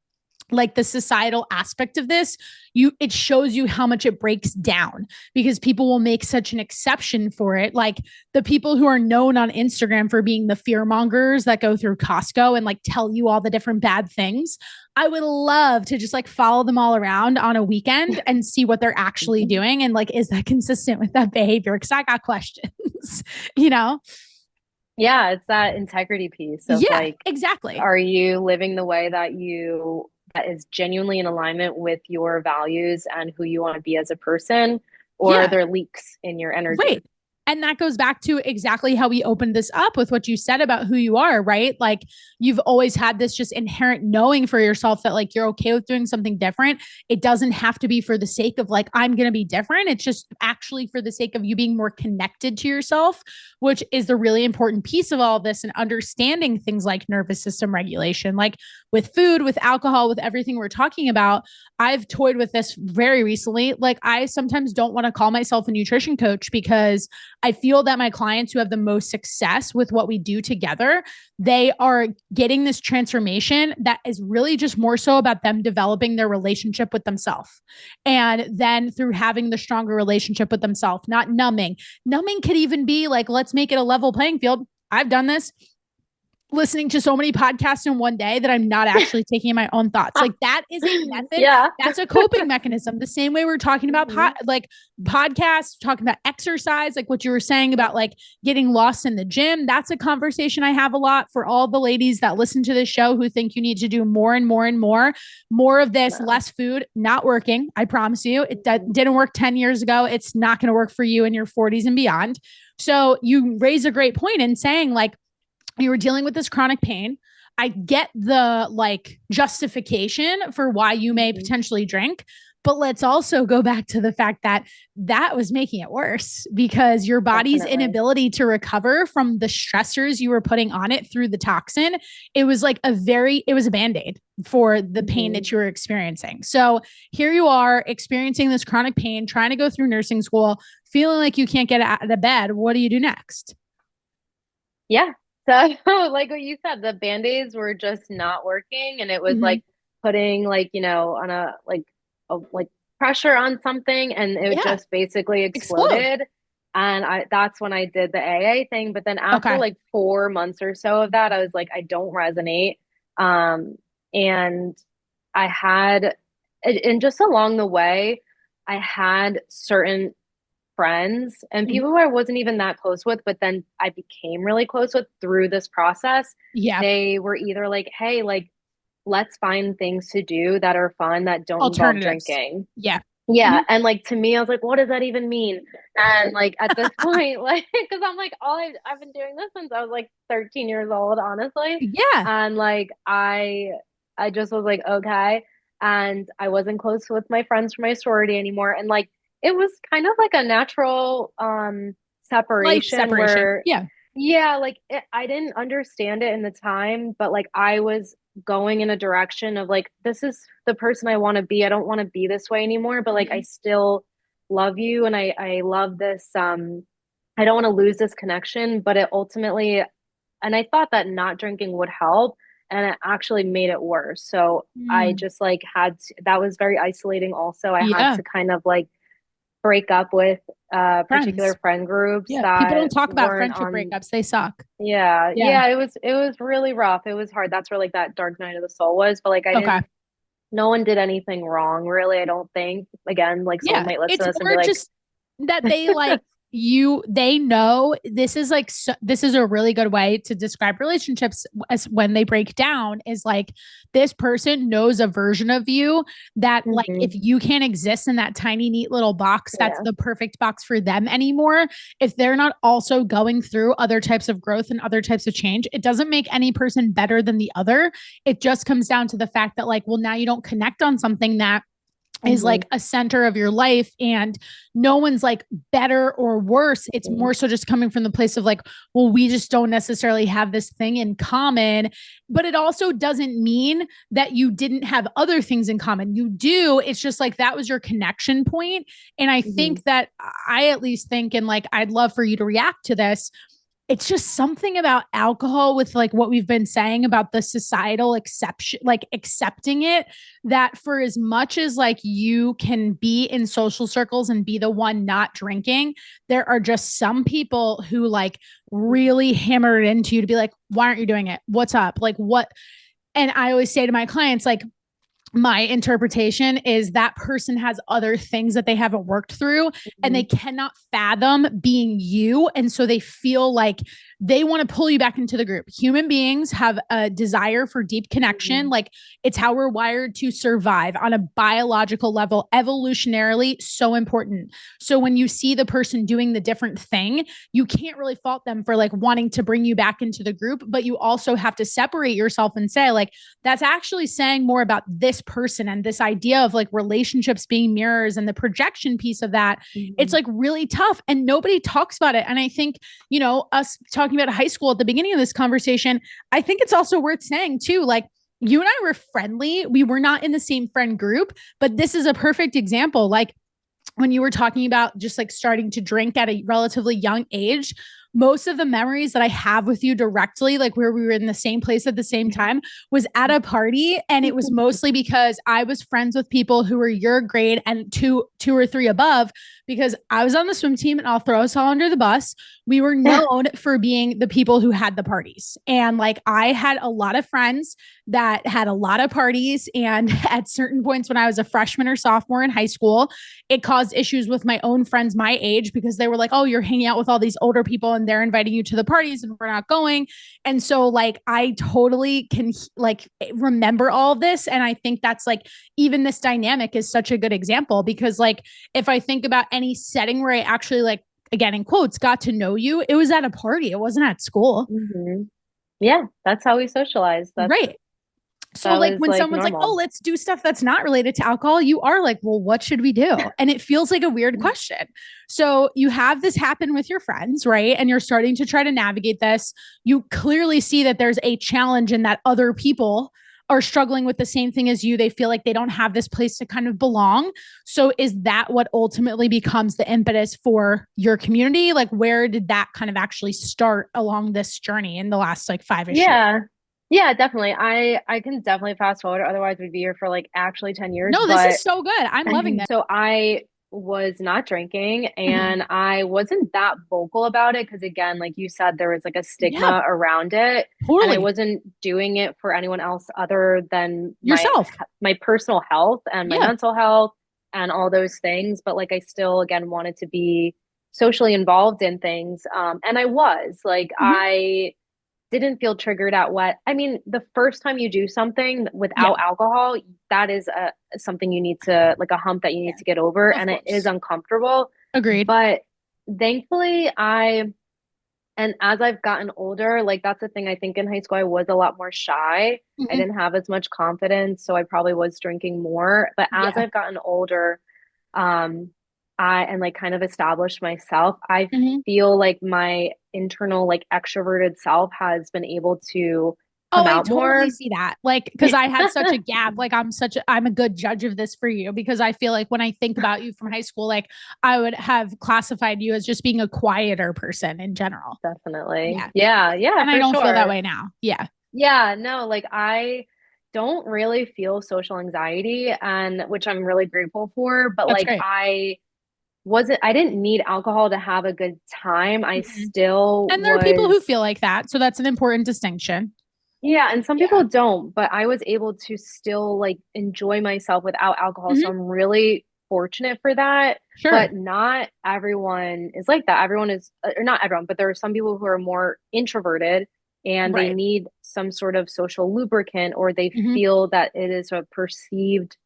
like the societal aspect of this, it shows you how much it breaks down because people will make such an exception for it. Like the people who are known on Instagram for being the fear mongers that go through Costco and like tell you all the different bad things. I would love to just like follow them all around on a weekend and see what they're actually doing. And like, is that consistent with that behavior? Because I got questions, you know? Yeah, it's that integrity piece of Yeah, like, exactly. are you living the way that is genuinely in alignment with your values and who you want to be as a person, or are Yeah. there leaks in your energy? Right. And that goes back to exactly how we opened this up with what you said about who you are, right? Like you've always had this just inherent knowing for yourself that like you're okay with doing something different. It doesn't have to be for the sake of like, I'm going to be different. It's just actually for the sake of you being more connected to yourself, which is the really important piece of all of this and understanding things like nervous system regulation, like with food, with alcohol, with everything we're talking about. I've toyed with this very recently. Like I sometimes don't want to call myself a nutrition coach because I feel that my clients who have the most success with what we do together, they are getting this transformation that is really just more so about them developing their relationship with themselves. And then through having the stronger relationship with themselves, not numbing. Numbing could even be like, let's make it a level playing field. I've done this. listening to so many podcasts in one day that I'm not actually taking in my own thoughts. Like that is a method. Yeah. That's a coping mechanism. The same way we're talking about podcasts, talking about exercise, like what you were saying about like getting lost in the gym. That's a conversation I have a lot for all the ladies that listen to this show who think you need to do more and more and more of this, less food, not working. I promise you, it didn't work 10 years ago. It's not going to work for you in your 40s and beyond. So you raise a great point in saying like, you were dealing with this chronic pain. I get the like justification for why you may potentially drink, but let's also go back to the fact that that was making it worse because your body's inability to recover from the stressors you were putting on it through the toxin. It was like it was a Band-Aid for the pain that you were experiencing. So here you are experiencing this chronic pain, trying to go through nursing school, feeling like you can't get out of bed. What do you do next? Yeah. So like what you said, the Band-Aids were just not working. And it was like putting like, on a pressure on something and it just basically exploded. And that's when I did the AA thing. But then after like 4 months or so of that, I was like, I don't resonate. And I had, and just along the way, I had certain friends and people who I wasn't even that close with, but then I became really close with through this process. Yeah. They were either like, hey, like, let's find things to do that are fun that don't involve drinking. Yeah. Yeah. And like, to me, I was like, what does that even mean? And like, at this point, like, cause I'm like, I've been doing this since I was like 13 years old, honestly. Yeah. And like, I just was like, okay. And I wasn't close with my friends from my sorority anymore. And like, it was kind of like a natural separation where like I didn't understand it in the time, but like I was going in a direction of like, this is the person I want to be. I don't want to be this way anymore, but like I still love you and I love this I don't want to lose this connection, but it ultimately, and I thought that not drinking would help and it actually made it worse. So I just like that was very isolating also. I had to kind of like break up with particular friend groups. Yeah, people don't talk about friendship breakups. They suck. Yeah. It was really rough. It was hard. That's where like that dark night of the soul was. But like no one did anything wrong, really. I don't think. Again, like someone might listen to this and be like, just that they like they know this is like this is a really good way to describe relationships as when they break down is like this person knows a version of you that like if you can't exist in that tiny neat little box that's the perfect box for them anymore, if they're not also going through other types of growth and other types of change, it doesn't make any person better than the other. It just comes down to the fact that like, well, now you don't connect on something that is like a center of your life and no one's like better or worse. It's more so just coming from the place of like, well, we just don't necessarily have this thing in common, but it also doesn't mean that you didn't have other things in common. You do. It's just like, that was your connection point. And I think that I at least think, and like, I'd love for you to react to this. It's just something about alcohol with like what we've been saying about the societal exception, like accepting it, that for as much as like you can be in social circles and be the one not drinking, there are just some people who like really hammer it into you to be like, why aren't you doing it? What's up? Like what? And I always say to my clients, like, my interpretation is that person has other things that they haven't worked through and they cannot fathom being you. And so they feel like they want to pull you back into the group. Human beings have a desire for deep connection. Like it's how we're wired to survive on a biological level, evolutionarily so important. So when you see the person doing the different thing, you can't really fault them for like wanting to bring you back into the group, but you also have to separate yourself and say like, that's actually saying more about this person and this idea of like relationships being mirrors and the projection piece of that. It's like really tough and nobody talks about it. And I think, you know, us talking about high school at the beginning of this conversation, I think it's also worth saying too, like you and I were friendly. We were not in the same friend group, but this is a perfect example. Like when you were talking about just like starting to drink at a relatively young age, most of the memories that I have with you directly, like where we were in the same place at the same time, was at a party. And it was mostly because I was friends with people who were your grade and two or three above, because I was on the swim team, and I'll throw us all under the bus. We were known for being the people who had the parties. And like I had a lot of friends that had a lot of parties. And at certain points when I was a freshman or sophomore in high school, it caused issues with my own friends my age because they were like, oh, you're hanging out with all these older people and they're inviting you to the parties and we're not going. And so like I totally can like remember all of this. And I think that's like even this dynamic is such a good example because like if I think about any setting where I actually like, again, in quotes, got to know you, it was at a party. It wasn't at school. Mm-hmm. Yeah, that's how we socialize. Right. So that like was when like someone's like, normal. oh, let's do stuff that's not related to alcohol, you are like, well, what should we do? And it feels like a weird question. So you have this happen with your friends, right? And you're starting to try to navigate this. You clearly see that there's a challenge and that other people are struggling with the same thing as you. They feel like they don't have this place to kind of belong. So is that what ultimately becomes the impetus for your community? Like where did that kind of actually start along this journey in the last like 5-ish years? Yeah. Yeah, definitely. I can definitely fast forward. Otherwise, we'd be here for like actually 10 years. No, this But is so good. I'm loving this. so I was not drinking Mhm. and I wasn't that vocal about it because again, like you said, there was like a Yeah, stigma around it. And I totally. wasn't doing it for anyone else other than Yourself. my personal health and my Yeah. mental health and all those things. But like I still again wanted to be socially involved in things. And I was like Mhm. I didn't feel triggered at what I mean, the first time you do something Yeah. without alcohol, that is something you need to like a hump that you need Yeah. to get over Of and it is course. uncomfortable. Agreed. But thankfully and as I've gotten older, like that's the thing I think in high school I was a lot more shy. I Mhm. didn't have as much confidence, so I probably was drinking more. But as Yeah. I've gotten older, um I and like kind of established myself, I Mhm. feel like my internal like extroverted self has been able to Oh, come I out totally more. see that. Like, because I had such a gap. Like, I'm a good judge of this for you because I feel like when I think about you from high school, like I would have classified you as just being a quieter person in general. Definitely. Yeah. Yeah, yeah, And I for don't feel that sure. way now. Yeah. Yeah, no, like I don't really feel social anxiety and which I'm really grateful for, but That's like great. I didn't need alcohol to have a good time. I Mhm. still And there are people who was feel like that. So that's an important distinction. yeah, and some Yeah. people don't, but I was able to still like enjoy myself without alcohol. So Mhm. I'm really fortunate for that. But Sure. not everyone is like that. Everyone is, or not everyone, but there are some people who are more introverted and they Right. need some sort of social lubricant or they Mhm. feel that it is a perceived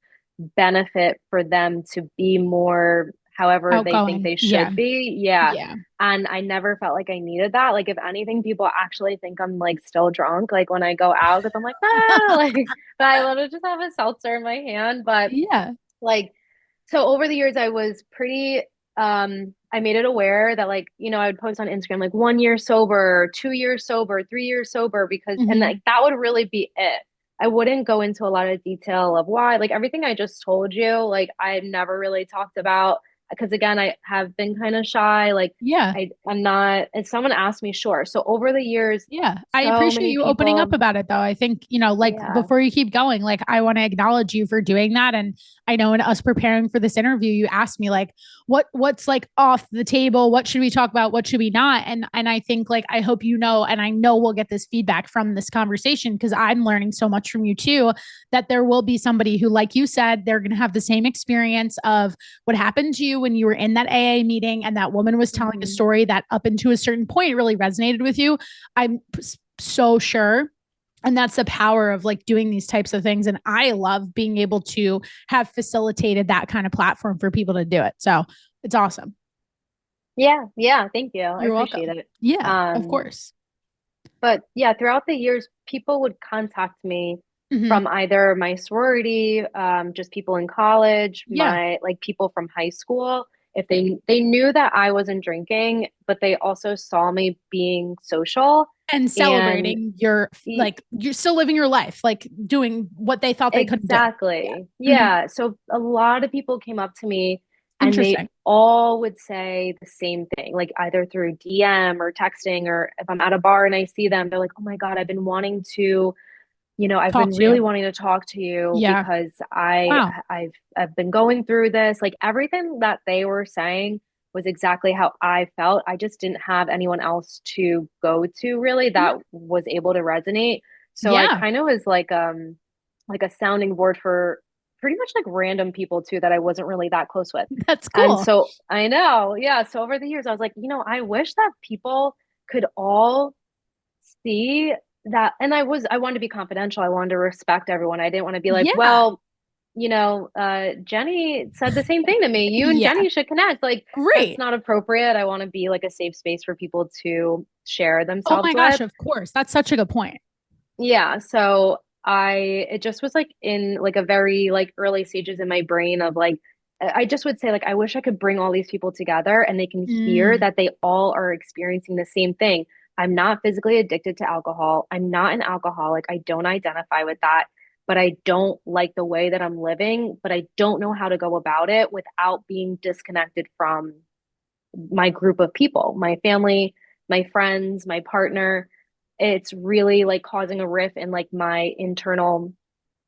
benefit for them to be more however they think Outgoing. they Yeah. should be. Yeah. Yeah. And I never felt like I needed that. Like, if anything, people actually think I'm like still drunk, like when I go out, because I'm like, ah, like, but I literally just have a seltzer in my hand. But Yeah. like, so over the years, I was pretty, I made it aware that like, I would post on Instagram like 1 year sober, 2 years sober, 3 years sober, because, and Mhm. like that would really be it. I wouldn't go into a lot of detail of why, like everything I just told you, like I never really talked about because again, I have been kind of shy. Like Yeah. I'm not, if someone asked me, sure. So over the years, Yeah. I so appreciate many you opening up people, about it though. I think, like yeah, before you keep going, like I want to acknowledge you for doing that. And I know in us preparing for this interview, you asked me like what's like off the table, what should we talk about, what should we not? And I think like I hope and I know we'll get this feedback from this conversation because I'm learning so much from you too, that there will be somebody who, like you said, they're gonna have the same experience of what happened to you when you were in that AA meeting and that woman was telling a mhm, story that up until a certain point really resonated with you. I'm so sure. And that's the power of like doing these types of things. And I love being able to have facilitated that kind of platform for people to do it. So it's awesome. yeah, yeah, thank you. I You're appreciate welcome. it. Yeah, of Um, course. But yeah, throughout the years, people would contact me Hmm. from either my sorority, just people in college, Yeah. my like people from high school. If Great. they knew that I wasn't drinking, but they also saw me being social And and celebrating your, e- like, you're still living your life, like doing what they thought they couldn't do. Yeah. exactly. Hmm. Yeah. So a lot of people came up to me and they Interesting. all would say the same thing, like either through DM or texting, or if I'm at a bar and I see them, they're like, oh my God, I've been wanting to I've talk been to you. really wanting to talk to you Yeah. because Wow. I've been going through this. Like everything that they were saying was exactly how I felt. I just didn't have anyone else to go to really Mhm. that was able to resonate. So I Yeah. kind of was like a sounding board for pretty much like random people too that I wasn't really that close with. That's And cool. so I know, yeah. So over the years, I was like, I wish that people could all see that. And I wanted to be confidential. I wanted to respect everyone. I didn't want to be like, Yeah. well, Jenny said the same thing to me. You and Yeah. Jenny should connect. Like, that's Great. not appropriate. I want to be like a safe space for people to share Oh themselves my gosh, with. of course. That's such a good point. Yeah. So it just was like in like a very like early stages in my brain of like, I just would say like, I wish I could bring all these people together and they can hear Mm. that they all are experiencing the same thing. I'm not physically addicted to alcohol. I'm not an alcoholic. I don't identify with that, but I don't like the way that I'm living, but I don't know how to go about it without being disconnected from my group of people, my family, my friends, my partner. It's really like causing a rift in like my internal,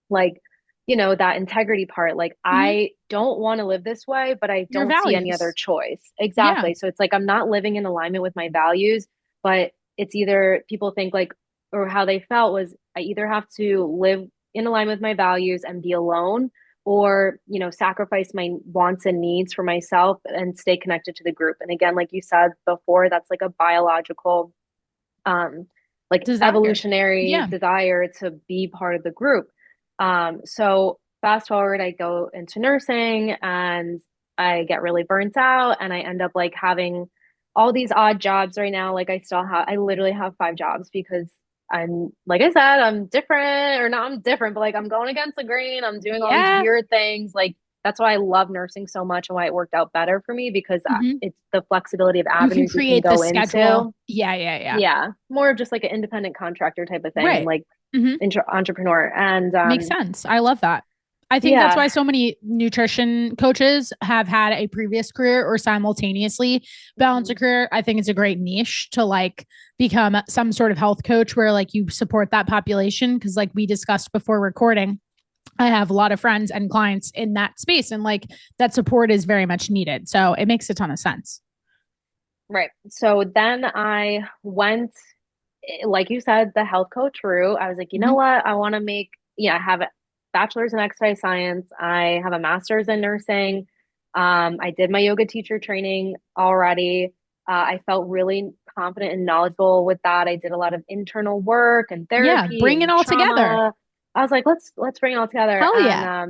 like, that integrity part. Like, Mhm. I don't want to live this way, but I Your don't see any other values. choice. Yeah. Exactly. So it's like I'm not living in alignment with my values, but it's either people think like, or how they felt was I either have to live in alignment with my values and be alone or sacrifice my wants and needs for myself and stay connected to the group. And again, like you said before, that's like a biological um like Desire. evolutionary Yeah. desire to be part of the group. So fast forward, I go into nursing and I get really burnt out and I end up like having all these odd jobs right now. Like I literally have 5 jobs because I'm, like I said, I'm different, or not I'm different, but like I'm going against the grain. I'm doing all these Yeah. weird things. Like that's why I love nursing so much and why it worked out better for me because Mhm. it's the flexibility of You can avenues you can create the go schedule. into. Yeah. Yeah. Yeah. Yeah, more of just like an independent contractor type of thing and Right. like Mhm. entrepreneur. And Makes sense. I love that. I think that's yeah, why so many nutrition coaches have had a previous career or simultaneously balance a mhm. career. I think it's a great niche to like become some sort of health coach where like you support that population. Cause like we discussed before recording, I have a lot of friends and clients in that space and like that support is very much needed. So it makes a ton of sense. Right. So then I went, like you said, the health coach route. I was like, you know Mhm. what? I want to I have a bachelor's in exercise science. I have a master's in nursing. I did my yoga teacher training already. I felt really confident and knowledgeable with that. I did a lot of internal work and Yeah. therapy Bring it and all together. trauma. I was like, let's bring it all together. Hell And yeah.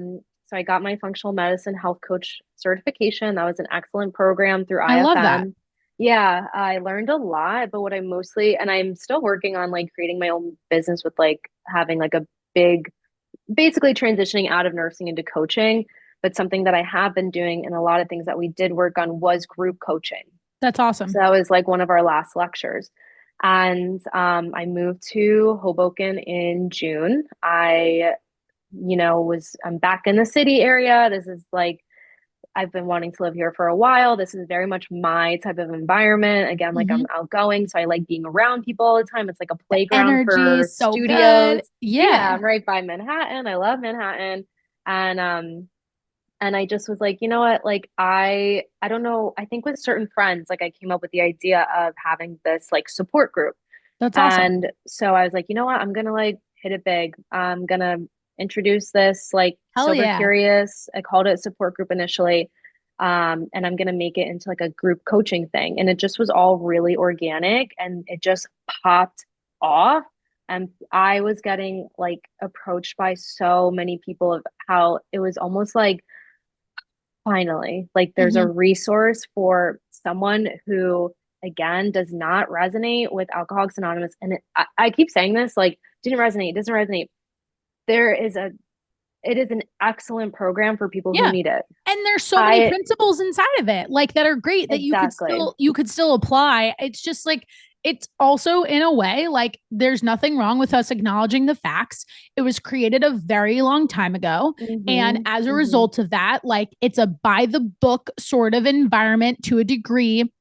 so I got my functional medicine health coach certification. That was an excellent program through I love that. IFM. Yeah, I learned a lot, but what I mostly, and I'm still working on like creating my own business with like having like a big, basically transitioning out of nursing into coaching. But something that I have been doing and a lot of things that we did work on was group coaching. That's So awesome. that was like one of our last lectures. And I moved to Hoboken in June. I'm back in the city area. This is like I've been wanting to live here for a while. This is very much my type of environment. Again, like I'm Mhm. outgoing, so I like being around people all the time. It's like a The playground energy for is so good. studios. Yeah, Yeah. I'm right by Manhattan. I love Manhattan. And I just was like, you know what? Like I don't know, I think with certain friends, like I came up with the idea of having this like support group. That's awesome. And so I was like, you know what? I'm gonna like hit it big. I'm gonna introduce this like Hell sober yeah. curious. I called it support group initially. And I'm gonna make it into like a group coaching thing. And it just was all really organic and it just popped off. And I was getting like approached by so many people of how it was almost like finally, like there's a Mhm. resource for someone who, again, does not resonate with Alcoholics Anonymous. And I keep saying this, like, didn't resonate, doesn't resonate. There is it is an excellent program for people who Yeah. need it. And there's so many I, principles inside of it, like that are great that exactly. you could still apply. It's just like it's also in a way like there's nothing wrong with us acknowledging the facts. It was created a very long time ago. And Mm-hmm, as a mm-hmm, result of that, like it's a by the book sort of environment to a degree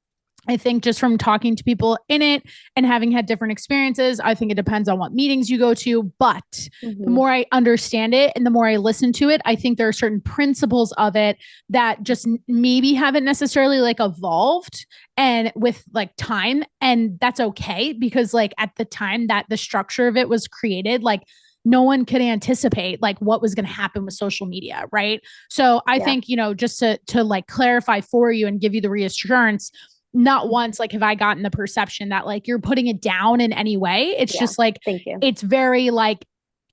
I think just from talking to people in it and having had different experiences, I think it depends on what meetings you go to. But the more I understand it and the more I listen to it, I think there are certain principles of it that just maybe haven't necessarily like evolved and with like time. And that's okay because like at the time that the structure of it was created, like no one could anticipate like what was going to happen with social media, right? So I think, just to like clarify for you and give you the reassurance, not once like have I gotten the perception that like you're putting it down in any way. It's just like Thank you. it's very like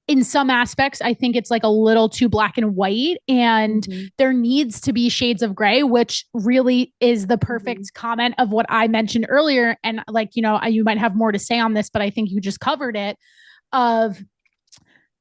in some aspects, I think it's like a little too black and white, and there needs to be shades of gray, which really is the perfect comment of what I mentioned earlier. And like, you might have more to say on this, but I think you just covered it of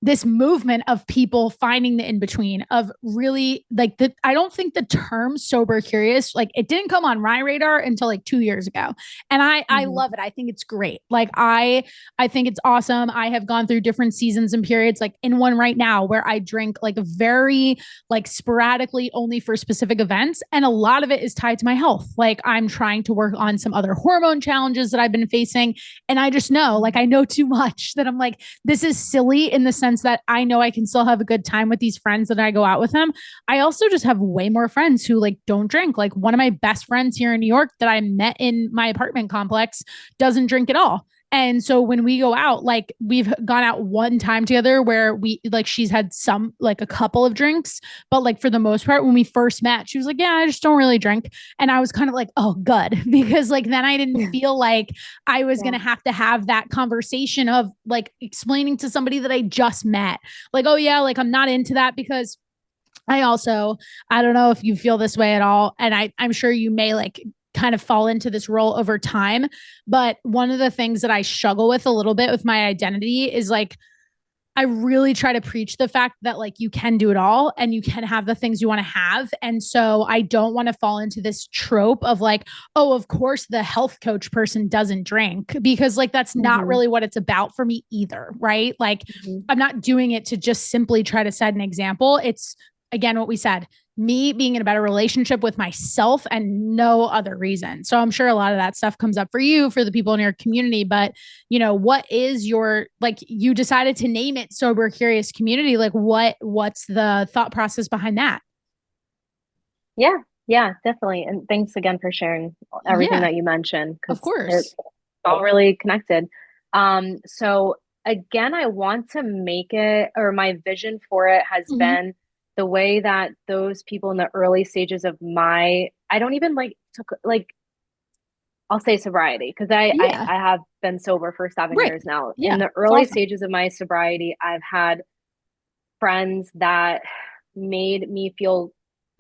this movement of people finding the in-between of really like I don't think the term sober curious, like it didn't come on my radar until like 2 years ago. And I love it. I think it's great. Like I think it's awesome. I have gone through different seasons and periods, like in one right now where I drink like very like sporadically only for specific events. And a lot of it is tied to my health. Like I'm trying to work on some other hormone challenges that I've been facing. And I just know, like I know too much that I'm like, this is silly in the sense that I know I can still have a good time with these friends that I go out with them. I also just have way more friends who like don't drink. Like one of my best friends here in New York that I met in my apartment complex doesn't drink at all. And so when we go out, like we've gone out one time together where we like she's had like a couple of drinks, but like for the most part, when we first met, she was like, yeah, I just don't really drink. And I was kind of like, oh, good. Because like then I didn't feel like I was going to have that conversation of like explaining to somebody that I just met, like, oh yeah, like I'm not into that because I don't know if you feel this way at all. And I'm sure you may like kind of fall into this role over time. But one of the things that I struggle with a little bit with my identity is like, I really try to preach the fact that like you can do it all and you can have the things you want to have. And so I don't want to fall into this trope of like, oh, of course the health coach person doesn't drink, because like that's not really what it's about for me either. Right. Like I'm not doing it to just simply try to set an example. It's again, what we said, me being in a better relationship with myself and no other reason. So I'm sure a lot of that stuff comes up for you, for the people in your community, but what is your, like you decided to name it Sober Curious Community. Like what's the thought process behind that? Yeah, definitely. And thanks again for sharing everything that you mentioned. Of course. It's all really connected. So again, I want to make it, or my vision for it has been the way that those people in the early stages of I don't even I'll say sobriety, because I have been sober for 7 years now. In the early stages of my sobriety, I've had friends that made me feel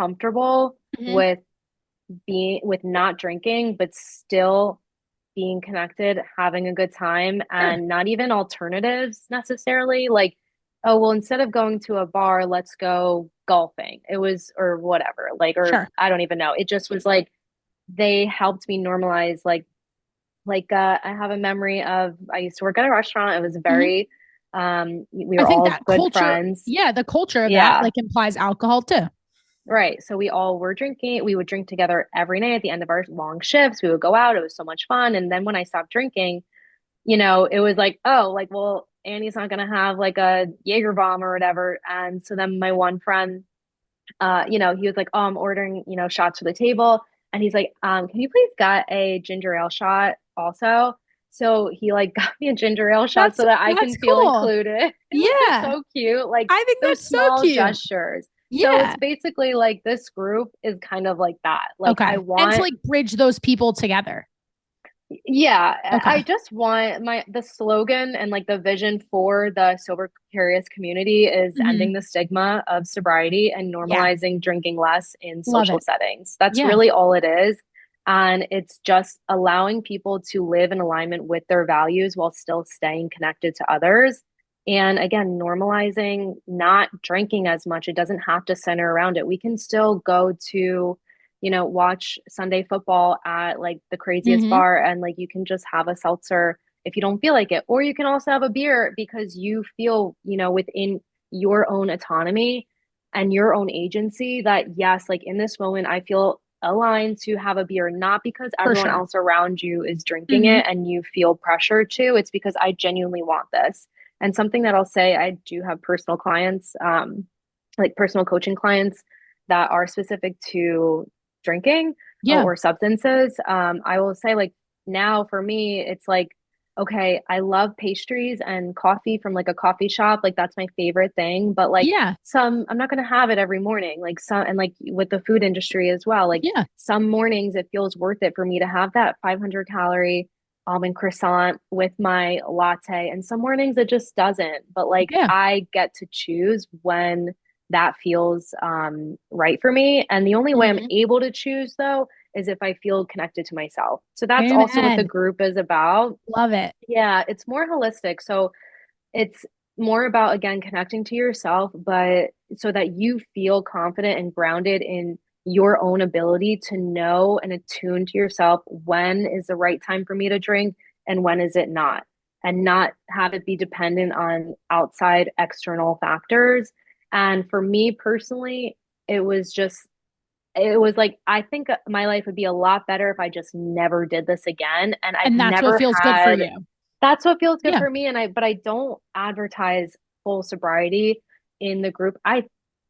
comfortable with not drinking, but still being connected, having a good time, and not even alternatives necessarily. Like, oh, well, instead of going to a bar, let's go golfing. It was, or whatever, like, or I don't even know. It just was like, they helped me normalize, I have a memory of, I used to work at a restaurant. It was very, we were all good friends. Yeah. The culture of that like implies alcohol too. Right. So we all were drinking. We would drink together every night at the end of our long shifts. We would go out. It was so much fun. And then when I stopped drinking, it was like, oh, like, well, Annie's not going to have like a Jaeger bomb or whatever. And so then my one friend, he was like, oh, I'm ordering, shots for the table. And he's like, can you please get a ginger ale shot also? So he like got me a ginger ale shot so that I can feel included. Yeah. So cute. Like, I think those that's small so cute. gestures. Yeah. So it's basically like this group is kind of like that. Like I want to like bridge those people together. Yeah. I just want the slogan and like the vision for the Sober Curious Community is ending the stigma of sobriety and normalizing drinking less in social settings. That's really all it is. And it's just allowing people to live in alignment with their values while still staying connected to others. And again, normalizing not drinking as much. It doesn't have to center around it. We can still go to, watch Sunday football at like the craziest bar, and like you can just have a seltzer if you don't feel like it. Or you can also have a beer because you feel, within your own autonomy and your own agency that, yes, like in this moment, I feel aligned to have a beer, not because For everyone sure. else around you is drinking Mhm. it and you feel pressure to. It's because I genuinely want this. And something that I'll say, I do have personal clients, like personal coaching clients that are specific to drinking Yeah. or substances. I will say, like, now for me, it's like, okay, I love pastries and coffee from like a coffee shop. Like, that's my favorite thing. But like, Yeah. I'm not going to have it every morning. Like, some, and like with the food industry as well, like, Yeah. some mornings it feels worth it for me to have that 500-calorie almond croissant with my latte. And some mornings it just doesn't. But like, Yeah. I get to choose when that feels right for me. And the only way I'm Mhm. able to choose, though, is if I feel connected to myself. So that's also what the Amen. group is about. Love it. Yeah, it's more holistic. So it's more about, again, connecting to yourself, but so that you feel confident and grounded in your own ability to know and attune to yourself when is the right time for me to drink and when is it not, and not have it be dependent on outside external factors. And for me personally, it was just, it was like, I think my life would be a lot better if I just never did this again. And I've And that's what never feels good for had, you. that's what feels good Yeah. for me. And but I don't advertise full sobriety in the group. I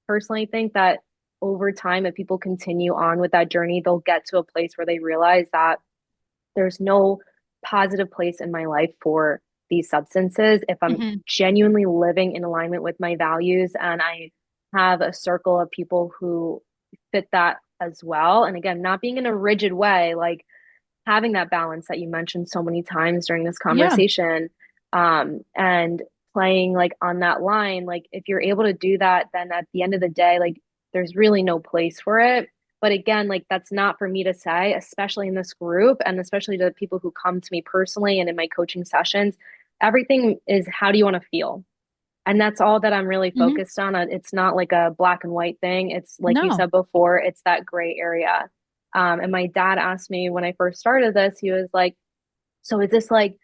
personally think that over time, if people continue on with that journey, they'll get to a place where they realize that there's no positive place in my life for these substances. If I'm Mhm. genuinely living in alignment with my values and I have a circle of people who fit that as well. And again, not being in a rigid way, like having that balance that you mentioned so many times during this Yeah. conversation, and playing like on that line. Like, if you're able to do that, then at the end of the day, like, there's really no place for it. But again, like, that's not for me to say, especially in this group and especially to people who come to me personally and in my coaching sessions. Everything is, how do you want to feel? And that's all that I'm really Mhm. focused on. It's not like a black and white thing. It's like you No. said before, it's that gray area. And my dad asked me when I first started this, he was like, so is this like,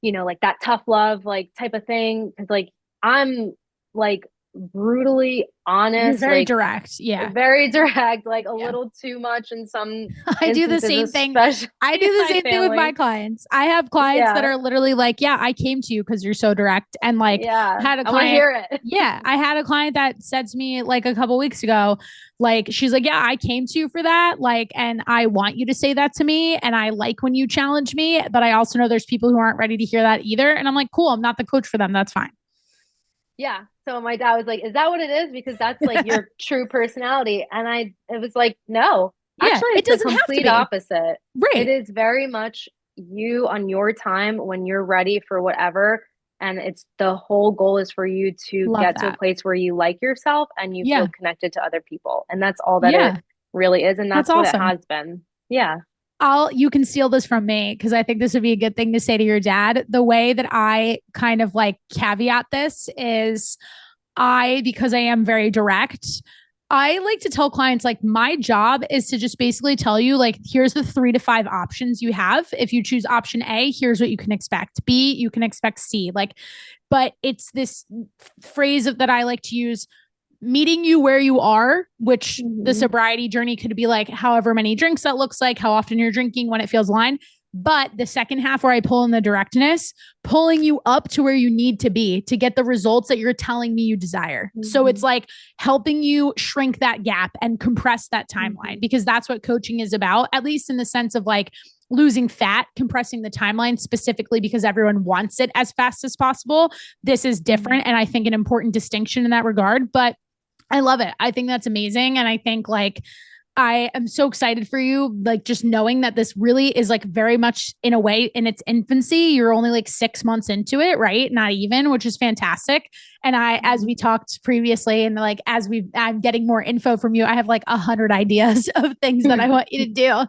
like that tough love, like type of thing? Cause like, I'm like brutally You're honest, very like direct. Yeah. very direct, like a Yeah. little too much in some I do the instances, same thing. especially I in do the my same thing with my family. clients. I have clients that Yeah. are literally like, yeah, I came to you because you're so direct. And like, Yeah. I had a I want to client. hear it. Yeah. I had a client that said to me like a couple weeks ago, like, she's like, yeah, I came to you for that. Like, and I want you to say that to me. And I like when you challenge me, but I also know there's people who aren't ready to hear that either. And I'm like, cool, I'm not the coach for them. That's fine. Yeah. So my dad was like, "Is that what it is? Because that's like your true personality." And it was like, "No, Yeah. actually, It it's the doesn't have to complete be. opposite. It Right. is very much you on your time when you're ready for whatever. And it's the whole goal is for you to Love get to a that. place where you like yourself and you feel Yeah. connected to other people. And that's all that it Yeah. really is. And That's that's what it awesome. has been. Yeah. You can steal this from me because I think this would be a good thing to say to your dad. The way that I kind of like caveat this is because I am very direct, I like to tell clients like my job is to just basically tell you like here's the 3 to 5 options you have. If you choose option A, here's what you can expect. B, you can expect C. Like, but it's this phrase that I like to use, meeting you where you are, which the Mm-hmm. sobriety journey could be like however many drinks that looks like, how often you're drinking, when it feels aligned. But the second half where I pull in the directness, pulling you up to where you need to be to get the results that you're telling me you desire. So Mm-hmm. it's like helping you shrink that gap and compress that timeline, Mm-hmm. because that's what coaching is about, at least in the sense of like losing fat, compressing the timeline specifically because everyone wants it as fast as possible. This is different. And I think an important distinction in that regard, but I love it. I think that's amazing. And I think like I am so excited for you. Like just knowing that this really is like very much in a way in its infancy. You're only like 6 months into it, right? Not even, which is fantastic. And as we talked previously, and like I'm getting more info from you, I have like 100 ideas of things that I want you to do,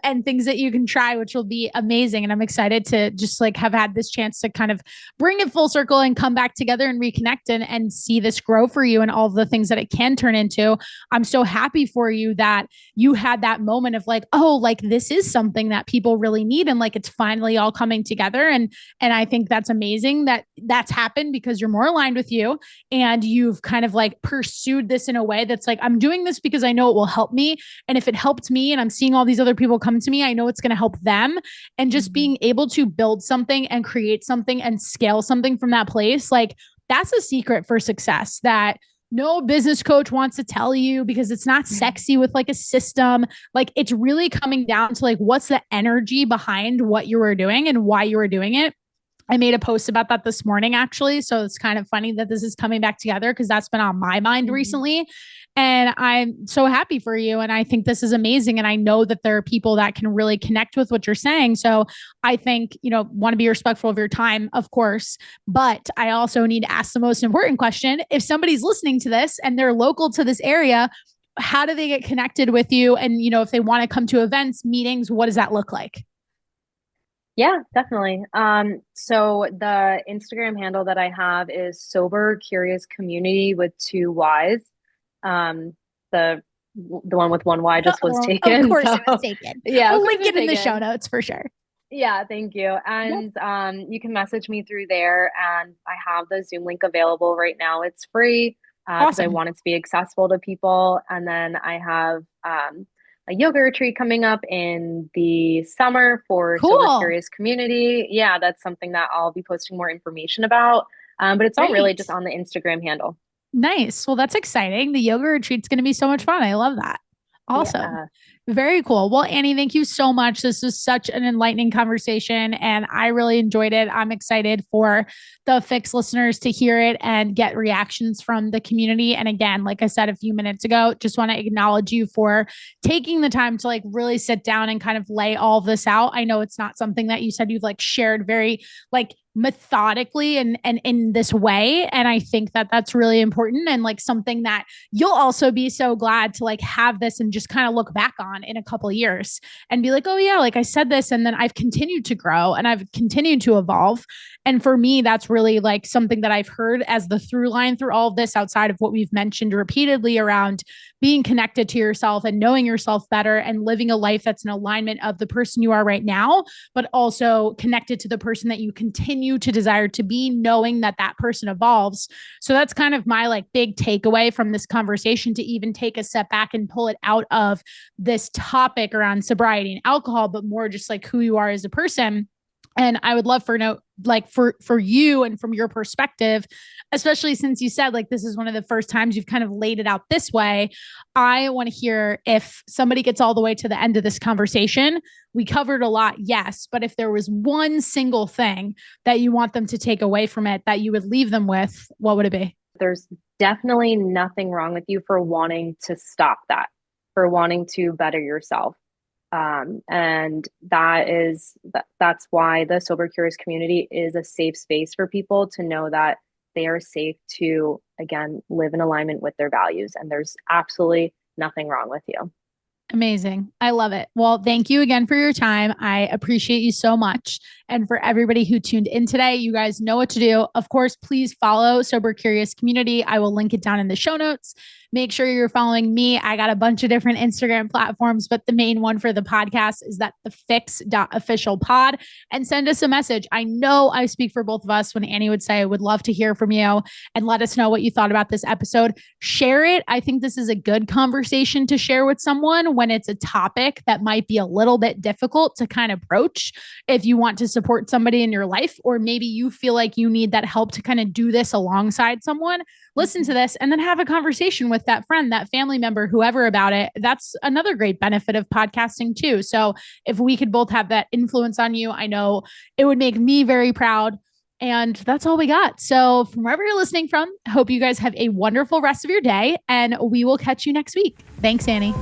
and things that you can try, which will be amazing. And I'm excited to just like have had this chance to kind of bring it full circle and come back together and reconnect and see this grow for you and all of the things that it can turn into. I'm so happy for you that you had that moment of like, oh, like this is something that people really need. And like, it's finally all coming together. And I think that's amazing that that's happened because you're more aligned aligned with you and you've kind of like pursued this in a way that's like, I'm doing this because I know it will help me. And if it helped me and I'm seeing all these other people come to me, I know it's going to help them. And just being able to build something and create something and scale something from that place, like that's a secret for success that no business coach wants to tell you because it's not sexy with like a system. Like it's really coming down to like, what's the energy behind what you were doing and why you were doing it. I made a post about that this morning, actually. So it's kind of funny that this is coming back together because that's been on my mind recently. And I'm so happy for you. And I think this is amazing. And I know that there are people that can really connect with what you're saying. So I think, want to be respectful of your time, of course. But I also need to ask the most important question. If somebody's listening to this and they're local to this area, how do they get connected with you? And, if they want to come to events, meetings, what does that look like? Yeah, definitely. So the Instagram handle that I have is Sober Curious Community with 2 Ys. The one with 1 Y just was taken. Of course it was taken. Yeah, we'll link it in the show notes for sure. Yeah, thank you. And you can message me through there, and I have the Zoom link available right now. It's free because I want it to be accessible to people. And then I have a yoga retreat coming up in the summer for Sober Curious Community. Yeah, that's something that I'll be posting more information about. But it's all really just on the Instagram handle. Nice. Well, that's exciting. The yoga retreat's going to be so much fun. I love that. Awesome. Yeah. Very cool. Well, Annie, thank you so much. This was such an enlightening conversation and I really enjoyed it. I'm excited for the FYX listeners to hear it and get reactions from the community. And again, like I said a few minutes ago, just want to acknowledge you for taking the time to like really sit down and kind of lay all this out. I know it's not something that you said you've like shared very like methodically and in this way. And I think that that's really important and like something that you'll also be so glad to like have this and just kind of look back on in a couple of years and be like, oh yeah, like I said this and then I've continued to grow and I've continued to evolve. And for me, that's really like something that I've heard as the through line through all of this outside of what we've mentioned repeatedly around being connected to yourself and knowing yourself better and living a life that's in alignment of the person you are right now, but also connected to the person that you continue to desire to be, knowing that that person evolves. So that's kind of my like big takeaway from this conversation, to even take a step back and pull it out of this topic around sobriety and alcohol, but more just like who you are as a person. And I would love for you and from your perspective, especially since you said like this is one of the first times you've kind of laid it out this way. I want to hear if somebody gets all the way to the end of this conversation. We covered a lot, yes, but if there was one single thing that you want them to take away from it that you would leave them with, what would it be? There's definitely nothing wrong with you for wanting to stop that, for wanting to better yourself. And that's why the Sober Curious community is a safe space for people to know that they are safe to, again, live in alignment with their values. And there's absolutely nothing wrong with you. Amazing. I love it. Well, thank you again for your time. I appreciate you so much. And for everybody who tuned in today, you guys know what to do. Of course, please follow Sober Curious Community. I will link it down in the show notes. Make sure you're following me. I got a bunch of different Instagram platforms, but the main one for the podcast is that the FYX.officialpod, and send us a message. I know I speak for both of us when Annie would say, I would love to hear from you and let us know what you thought about this episode. Share it. I think this is a good conversation to share with someone when it's a topic that might be a little bit difficult to kind of broach if you want to support somebody in your life, or maybe you feel like you need that help to kind of do this alongside someone. Listen to this and then have a conversation with that friend, that family member, whoever about it. That's another great benefit of podcasting too. So if we could both have that influence on you, I know it would make me very proud. And that's all we got. So from wherever you're listening from, I hope you guys have a wonderful rest of your day and we will catch you next week. Thanks, Annie.